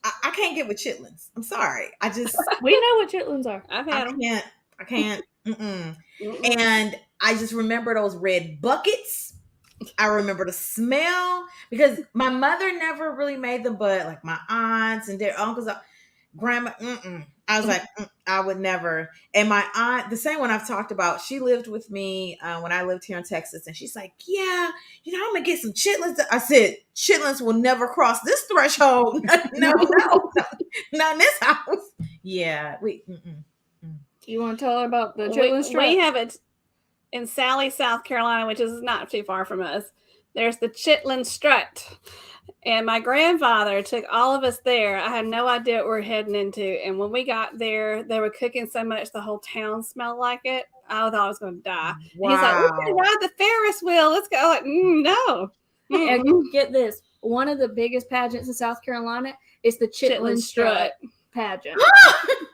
C: I can't get with chitlins. I'm sorry.
A: We know what chitlins are.
B: I've had them.
C: I can't. And I just remember those red buckets. I remember the smell because my mother never really made them, but like my aunts and their uncles, grandma, I was like, I would never. And my aunt, the same one I've talked about, she lived with me when I lived here in Texas. And she's like, yeah, I'm going to get some chitlins. I said, chitlins will never cross this threshold. No, not in this house. Yeah.
A: You want to tell her about the chitlin strut?
B: We have it in Sally, South Carolina, which is not too far from us. There's the chitlin strut. And my grandfather took all of us there. I had no idea what we were heading into. And when we got there, they were cooking so much the whole town smelled like it. I thought I was going to die.
C: Wow.
B: He's like, we're going to ride the Ferris wheel. Let's go. I'm like, no.
A: And get this. One of the biggest pageants in South Carolina is the chitlin strut pageant.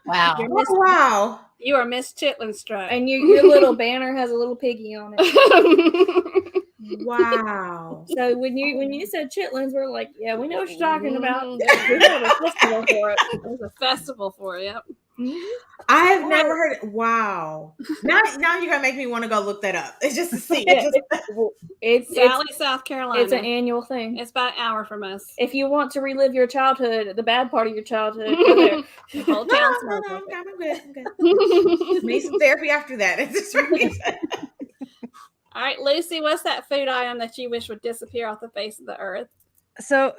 D: Wow.
C: Wow.
B: You are Miss Chitlin Strut.
A: And your little banner has a little piggy on it.
C: Wow.
A: So when you said chitlins, we're like, yeah, we know what you're talking about. We have a festival for it.
B: There's a festival for it. Yep.
C: I have never heard it. Wow. Now you're gonna make me want to go look that up. It's just to see.
A: Yeah, it's
B: Sally, South Carolina.
A: It's an annual thing.
B: It's about an hour from us.
A: If you want to relive your childhood, the bad part of your childhood, go there.
B: The whole town smells
C: No,
B: like it.
C: I'm good. I'm good. Need some therapy after that. It's just really
B: All right, Lucy, what's that food item that you wish would disappear off the face of the earth?
E: So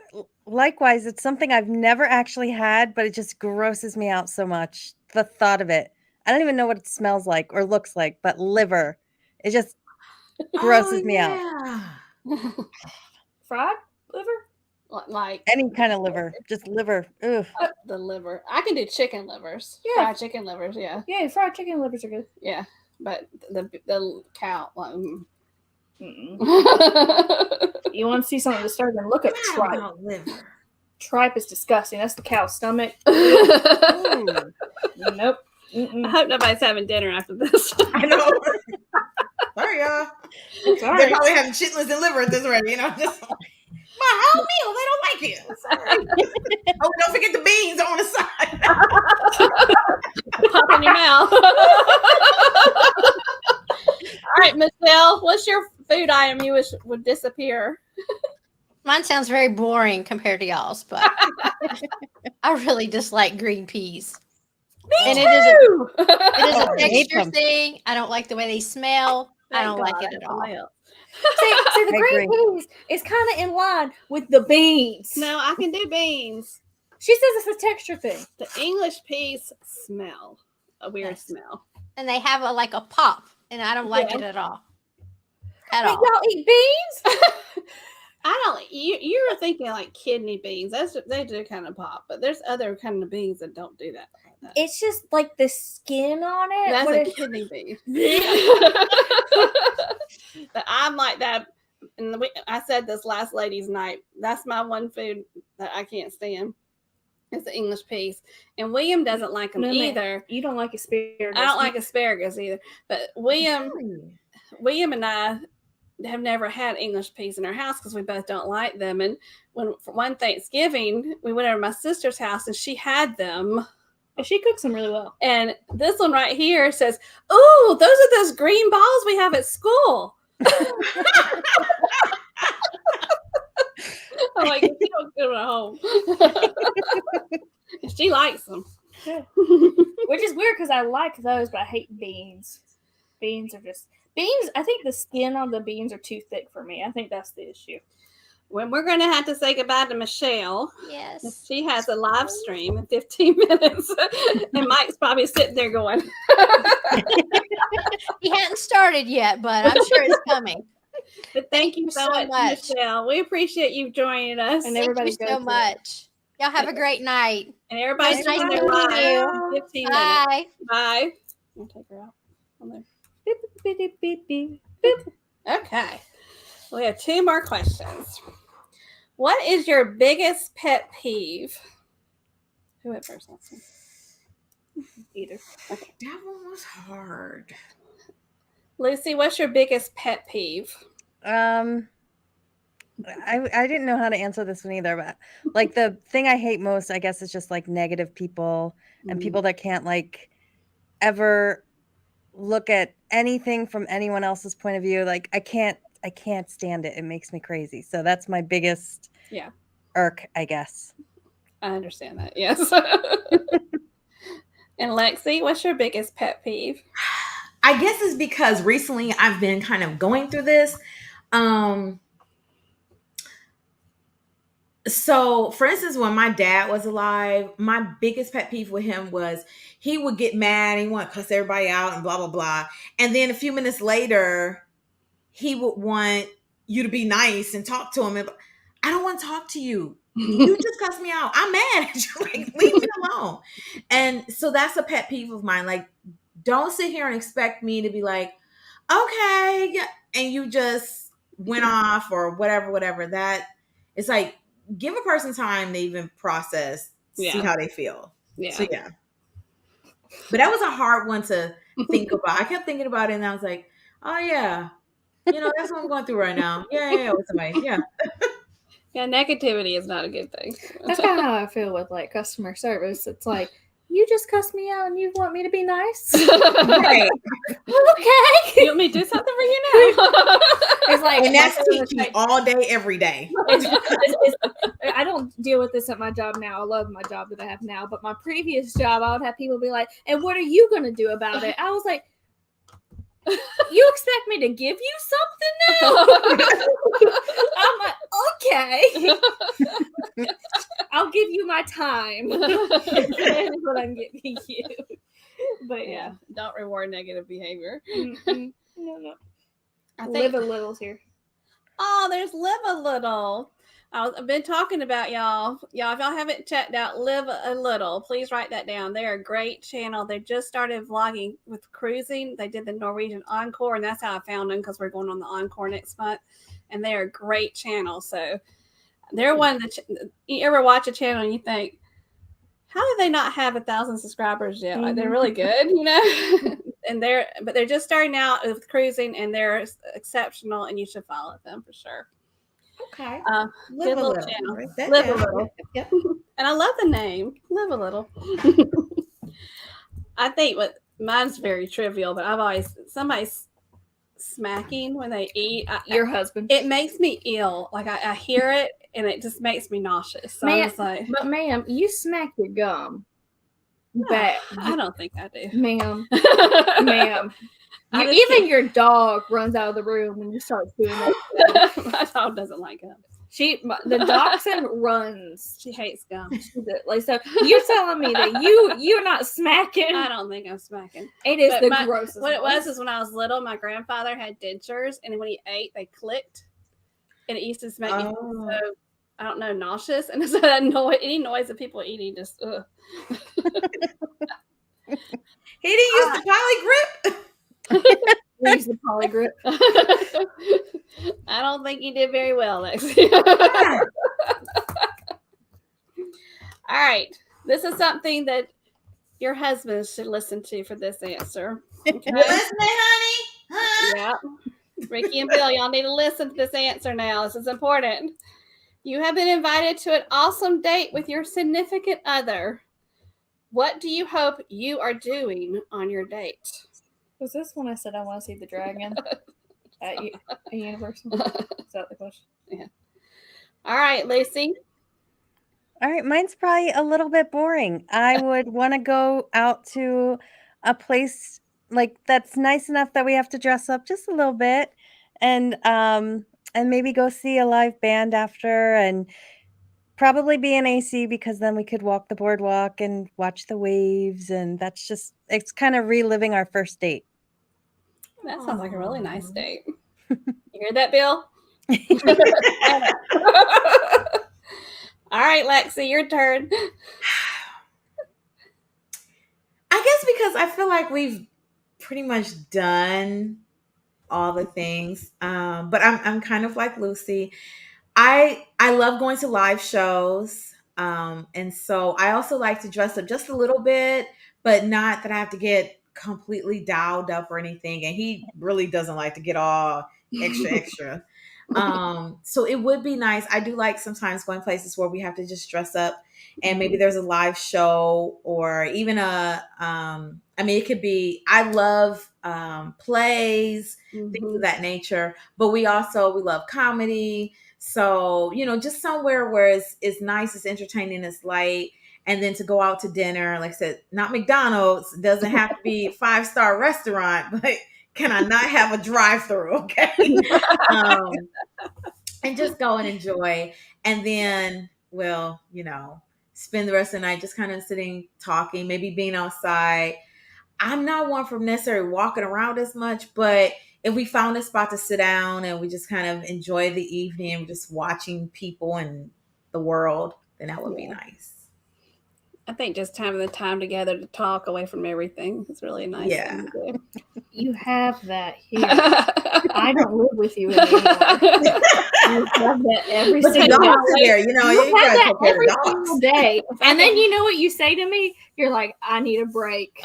E: likewise, it's something I've never actually had, but it just grosses me out so much. The thought of it. I don't even know what it smells like or looks like, but liver. It just grosses me out.
A: Fried liver?
B: Like
E: Any kind of liver. Just liver. Ugh.
B: the liver. I can do chicken livers.
A: Yeah.
B: Fried chicken livers, yeah.
A: Yeah, fried chicken livers are good.
B: Yeah. But the cow, like,
A: You want to see something disturbing? Look at tripe.
C: liver.
A: Tripe is disgusting. That's the cow's stomach. Nope.
B: I hope nobody's having dinner after this.
C: I know. Sorry, y'all.
A: Sorry.
C: They're probably having chitlins and liver at this rate, just my whole meal. They don't like it. Sorry. Oh, don't forget the beans on the side.
B: Pop in your mouth. All right, Michelle, what's your food item you wish would disappear?
D: Mine sounds very boring compared to y'all's, but I really dislike green peas.
A: Me
D: And
A: too.
D: it is a
E: I hate
D: texture
E: them.
D: thing. I don't like the way they smell. I don't like it at all.
A: See, the
E: I
A: green peas is kind of in line with the beans.
B: No, I can do beans.
A: She says it's a texture thing.
B: The English peas smell a weird
D: Yes.
B: smell.
D: And they have a pop, and I don't like it at all. At
A: Wait,
D: all.
A: y'all eat beans?
B: I don't. You were thinking like kidney beans. They do kind of pop, but there's other kind of beans that don't do that.
A: It's just like the skin on it.
B: That's
A: What
B: a
A: is-
B: kidney bean. But I'm like that. And I said this last ladies' night. That's my one food that I can't stand. It's the English peas. And William doesn't like them
A: No, ma'am.
B: either.
A: You don't like asparagus.
B: I don't like asparagus either. But William and I, have never had English peas in our house because we both don't like them. And for one Thanksgiving, we went over to my sister's house and she had them.
A: And she cooks them really well.
B: And this one right here says, "Oh, those are those green balls we have at school." I'm like, "You don't get them at home." And she likes them.
A: Which is weird because I like those, but I hate beans. Beans. I think the skin on the beans are too thick for me. I think that's the issue.
B: When we're going to have to say goodbye to Michelle.
D: Yes.
B: She has a live stream in 15 minutes. And Mike's probably sitting there going.
D: He hadn't started yet, but I'm sure it's coming.
B: But thank you so much, Michelle. We appreciate you joining us.
A: And
D: Thank
A: everybody
D: you so much. Y'all have a great night.
B: And everybody's
D: It's nice
B: sitting there
D: meeting
B: live.
D: you.
B: 15 minutes.
D: Bye.
B: Bye. I'll take her out. On there.
A: Beep, beep, beep, beep, beep, beep.
B: Okay. We have 2 more questions. What is your biggest pet peeve? Who went first?
A: Either.
B: Okay.
C: That one was hard.
B: Lucy, what's your biggest pet peeve?
E: I didn't know how to answer this one either, but like the thing I hate most, I guess, is just like negative people and people that can't like ever look at anything from anyone else's point of view. Like I can't stand it. It makes me crazy. So that's my biggest irk, I guess.
B: I understand that. Yes. And Lexi, what's your biggest pet peeve?
C: I guess it's because recently I've been kind of going through this. So, for instance, when my dad was alive, my biggest pet peeve with him was he would get mad and he would cuss everybody out and blah, blah, blah. And then a few minutes later, he would want you to be nice and talk to him. And I don't want to talk to you. You just cuss me out. I'm mad at you. Like, leave me alone. And so that's a pet peeve of mine. Like, don't sit here and expect me to be like, okay, yeah, and you just went off or whatever. That it's like, give a person time to even process, see how they feel.
B: Yeah.
C: So yeah. But that was a hard one to think about. I kept thinking about it and I was like, oh yeah, that's what I'm going through right now. Yeah, with somebody. Yeah.
B: Yeah, negativity is not a good thing.
A: That's kind of how I feel with like customer service. It's like, you just cuss me out and you want me to be nice?
C: Right.
A: Okay.
B: You want me to do something for you now?
A: It's like,
C: And that's teaching all day, every day.
A: I don't deal with this at my job now. I love my job that I have now. But my previous job, I would have people be like, and what are you going to do about it? I was like, you expect me to give you something now? I'm like, okay. I'll give you my time. That's what I'm giving you. But yeah,
B: don't reward negative behavior.
A: No.
B: I
A: Live a little's here.
B: Oh, there's Live a Little. I've been talking about y'all. If y'all haven't checked out Live a Little, please write that down. They're a great channel. They just started vlogging with cruising. They did the Norwegian Encore, and that's how I found them because we're going on the Encore next month. And they're a great channel. So they're one that you ever watch a channel and you think, how do they not have 1,000 subscribers yet? Like, they're really good, And they're just starting out with cruising, and they're exceptional, and you should follow them for sure.
C: Okay.
B: Live a Little channel.
C: Live
B: a Little.
C: Yep.
B: And I love the name. Live a Little. I think mine's very trivial, but I've always somebody's smacking when they eat.
A: Your husband.
B: It makes me ill. Like I hear it and it just makes me nauseous. So I was like,
A: but ma'am, you smack your gum.
B: I don't think I do.
A: Ma'am. Even your dog runs out of the room when you start doing that.
B: My dog doesn't like gum.
A: The dachshund runs.
B: She hates gum.
A: Like, so you're telling me that you're not smacking?
B: I don't think I'm smacking.
A: It is grossest.
B: What it was is when I was little, my grandfather had dentures, and when he ate, they clicked, and it used to make me so, I don't know, nauseous, and so any noise that people are eating just. Ugh.
C: He didn't use the poly grip.
A: Use the poly grip.
B: I don't think you did very well, Lexi. All right. This is something that your husband should listen to for this answer. Okay?
C: You listening, honey? Huh?
B: Yeah. Ricky and Bill, y'all need to listen to this answer now. This is important. You have been invited to an awesome date with your significant other. What do you hope you are doing on your date?
A: Was this when I said I want to see the dragon at Universal? Is that the question?
B: Yeah. All right, Lucy.
E: All right, mine's probably a little bit boring. I would want to go out to a place like that's nice enough that we have to dress up just a little bit, and maybe go see a live band after, and probably be in AC because then we could walk the boardwalk and watch the waves, and it's kind of reliving our first date.
B: That sounds like a really nice date. You hear that, Bill? All right, Lexi, your turn.
C: I guess because I feel like we've pretty much done all the things. But I'm kind of like Lucy. I love going to live shows. And so I also like to dress up just a little bit, but not that I have to get completely dialed up or anything. And he really doesn't like to get all extra. So it would be nice. I do like sometimes going places where we have to just dress up, and maybe there's a live show or even it could be, I love plays, things of that nature, but we love comedy. So, just somewhere where it's nice, it's entertaining, it's light. And then to go out to dinner, like I said, not McDonald's, doesn't have to be a 5-star restaurant, but can I not have a drive-through? Okay. And just go and enjoy. And then, spend the rest of the night just kind of sitting, talking, maybe being outside. I'm not one for necessarily walking around as much, but if we found a spot to sit down and we just kind of enjoy the evening, just watching people and the world, then that would be nice.
B: I think just having the time together to talk away from everything is really nice.
C: Yeah.
A: You have that here. I don't live with you anymore. You have that every single day.
C: You
A: have that every single day. And then you know what you say to me? You're like, I need a break.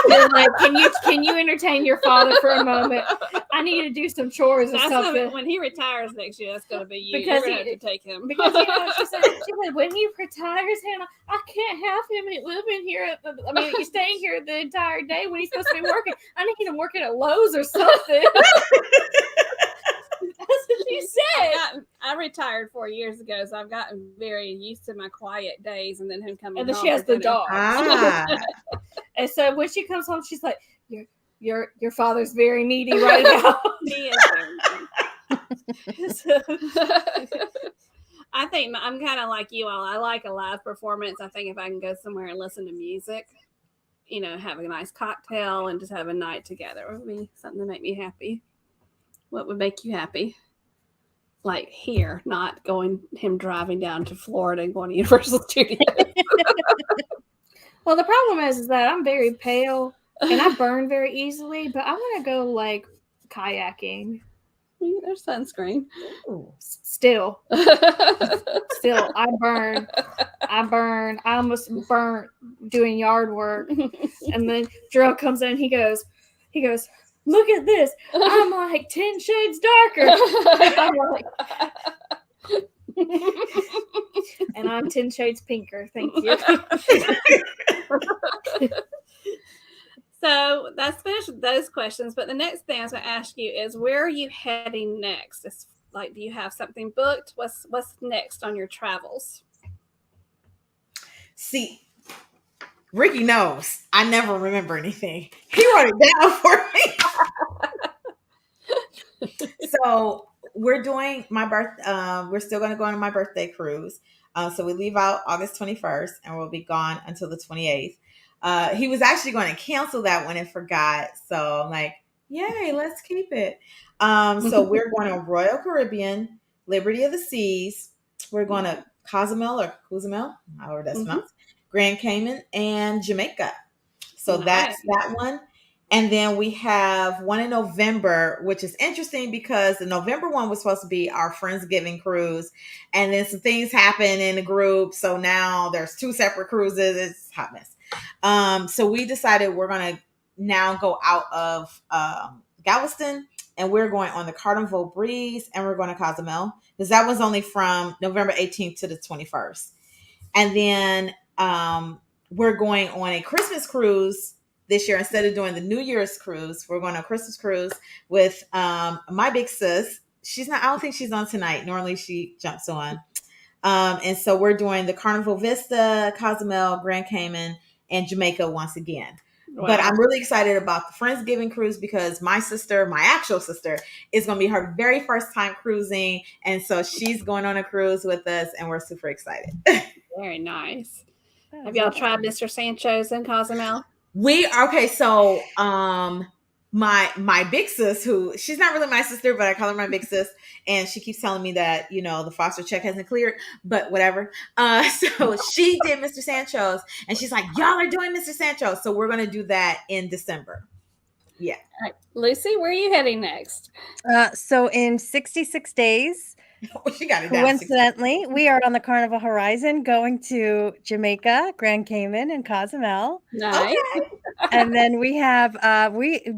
A: You're like, can you entertain your father for a moment? I need to do some chores or something.
B: When he retires next year, that's going to be you.
A: Because
B: you're going to have to take him.
A: Because she said, when he retires, Hannah, I can't have him living here. He's staying here the entire day when he's supposed to be working. I need him working at Lowe's or something. That's what she said.
B: I retired 4 years ago, so I've gotten very used to my quiet days, and then him coming home.
A: And then she has the dog.
C: Ah.
A: And so when she comes home, she's like, your father's very needy right now.
B: He is very needy. I think I'm kind of like you all. I like a live performance. I think if I can go somewhere and listen to music, have a nice cocktail and just have a night together would be something to make me happy. What would make you happy? Like here, not him driving down to Florida and going to Universal Studios.
A: Well, the problem is that I'm very pale and I burn very easily, but I want to go like kayaking.
B: There's sunscreen.
A: Still, I burn. I almost burnt doing yard work. And then Gerald comes in. He goes, look at this. I'm like 10 shades darker. I'm like, and I'm 10 shades pinker. Thank you.
B: So that's finished with those questions. But the next thing I was going to ask you is, where are you heading next? It's like, do you have something booked? What's next on your travels?
C: See, Ricky knows I never remember anything. He wrote it down for me. So we're doing we're still going to go on my birthday cruise. So we leave out August 21st and we'll be gone until the 28th. He was actually going to cancel that one and forgot. So I'm like, yay, let's keep it. So we're going to Royal Caribbean, Liberty of the Seas. We're going to Cozumel, however that's pronounced, Grand Cayman, and Jamaica. So that's that one. And then we have one in November, which is interesting because the November one was supposed to be our Friendsgiving cruise. And then some things happened in the group. So now there's 2 separate cruises. It's a hot mess. So we decided we're going to now go out of Galveston and we're going on the Carnival Breeze, and we're going to Cozumel because that was only from November 18th to the 21st. And then we're going on a Christmas cruise this year. Instead of doing the New Year's cruise, we're going on a Christmas cruise with my big sis. I don't think she's on tonight. Normally she jumps on. And so we're doing the Carnival Vista, Cozumel, Grand Cayman, and Jamaica once again. Wow. But I'm really excited about the Friendsgiving cruise because my actual sister, is going to be her very first time cruising. And so she's going on a cruise with us, and we're super excited.
B: Very nice. Have y'all tried Mr. Sancho's in Cozumel?
C: So my big sis, who she's not really my sister, but I call her my big sis, and she keeps telling me that, the foster check hasn't cleared, but whatever. So she did Mr. Sancho's, and she's like, y'all are doing Mr. Sancho's, so we're going to do that in December. Yeah.
B: All right. Lucy, where are you heading next?
E: So in 66 days,
C: she got it down.
E: Coincidentally, we are on the Carnival Horizon going to Jamaica, Grand Cayman, and Cozumel.
B: Nice.
C: Okay.
E: And then we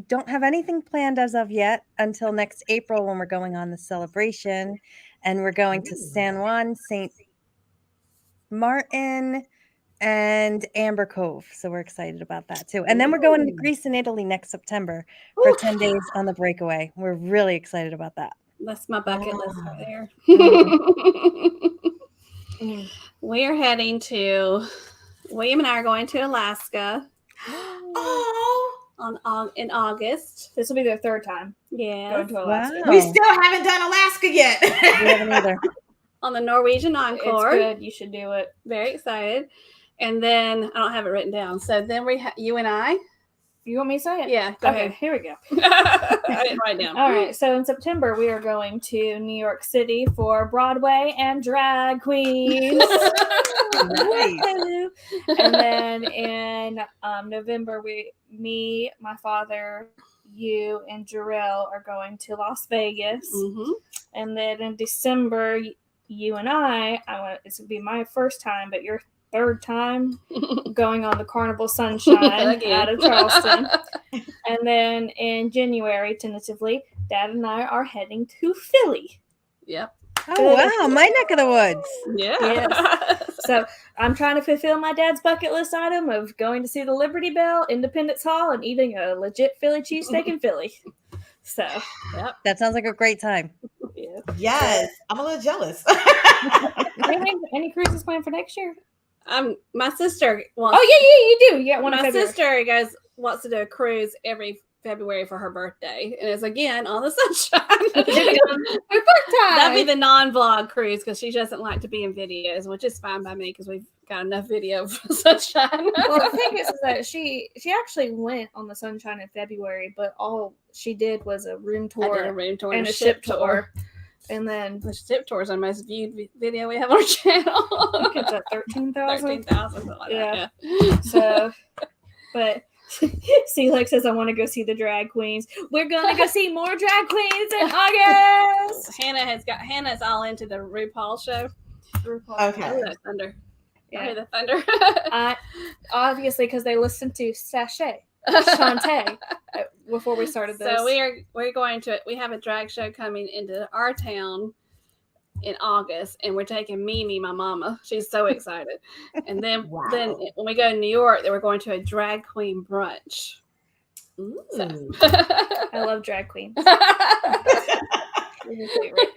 E: don't have anything planned as of yet until next April when we're going on the celebration. And we're going to San Juan, St. Martin, and Amber Cove. So we're excited about that too. And then we're going to Greece and Italy next September for 10 days on the breakaway. We're really excited about that.
B: That's my bucket list right there.
E: Mm-hmm.
B: We're heading to, William and I are going to Alaska. In August.
A: This will be their third time going to Alaska.
E: Wow.
C: We still haven't done Alaska yet.
E: We haven't either.
B: On the Norwegian Encore.
A: It's good. You should do it.
B: Very excited. And then I don't have it written down. So then you and I.
A: You want me to say it?
B: Yeah. Go ahead.
A: Here we go.
B: I didn't write it down.
A: All right. So in September, we are going to New York City for Broadway and drag queens.
E: Nice.
A: And then in November, me, my father, you, and Jarrell are going to Las Vegas.
B: Mm-hmm.
A: And then in December, you and this would be my first time, but your third time going on the Carnival Sunshine out of Charleston. And then in January, tentatively, Dad and I are heading to Philly.
B: Yep.
E: Oh, wow. My neck of the woods.
B: Yeah.
A: Yes. So I'm trying to fulfill my dad's bucket list item of going to see the Liberty Bell, Independence Hall, and eating a legit Philly cheesesteak in Philly. So,
B: yep.
E: That sounds like a great time.
A: Yeah.
C: Yes. I'm a little jealous.
A: Do you have any cruises planned for next year?
B: My sister wants.
A: Oh, yeah, you do. Yeah,
B: my sister wants to do a cruise every February for her birthday, and it's again on the Sunshine.
A: Her birthday.
B: That'd be the non-vlog cruise because she doesn't like to be in videos, which is fine by me because we've got enough video for Sunshine.
A: Well, the thing is that she actually went on the Sunshine in February, but all she did was a room tour,
B: and
A: a ship tour. And then
B: the ship tour is our most viewed video we have on our channel.
A: I think it's at 13,000.
B: 13,000, something like that.
A: Yeah. So, but Lex says I want to go see the drag queens. We're gonna go see more drag queens in August.
B: Hannah's all into the RuPaul show.
C: Okay.
B: I hear that thunder.
A: Yeah.
B: I hear the thunder.
A: Obviously, because they listened to Shantae before we started this.
B: So we're going to. We have a drag show coming into our town in August, and we're taking Mimi, my mama. She's so excited. And then when we go to New York, then we're going to a drag queen brunch. So.
A: I love drag queens.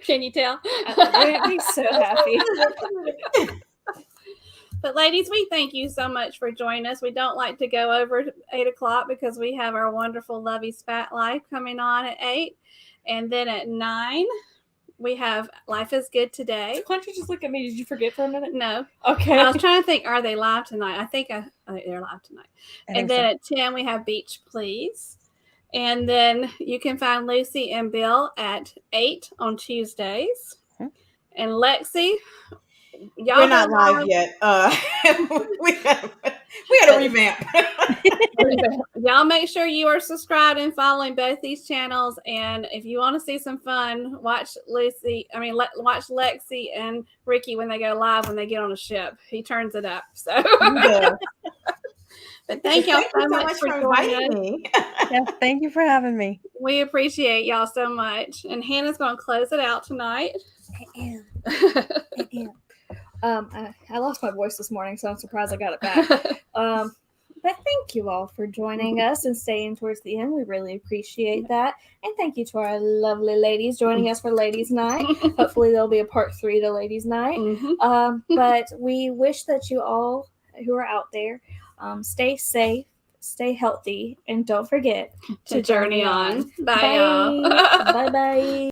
B: Can you tell?
A: I'd be so happy.
B: But ladies, we thank you so much for joining us. We don't like to go over 8 o'clock because we have our wonderful Lovey's Fat Life coming on at 8. And then at 9, we have Life is Good Today.
A: Why don't you just look at me? Did you forget for a minute?
B: No.
A: Okay.
B: I was trying to think, are they live tonight? I think they're live tonight. And then at 10, we have Beach Please. And then you can find Lucy and Bill at 8 on Tuesdays. And Lexi,
C: we're not live yet. We had a revamp.
B: Y'all make sure you are subscribed and following both these channels. And if you want to see some fun, watch Lexi and Ricky when they go live when they get on a ship. He turns it up. So, but thank y'all so much for inviting me.
E: Yes, thank you for having me.
B: We appreciate y'all so much. And Hannah's going to close it out tonight.
A: I lost my voice this morning, so I'm surprised I got it back. But thank you all for joining us and staying towards the end. We really appreciate that. And thank you to our lovely ladies joining us for Ladies Night. Hopefully there'll be a part 3 to Ladies Night. But we wish that you all who are out there stay safe, stay healthy, and don't forget
B: to journey on. Bye,
A: Bye.
B: y'all.
A: Bye-bye.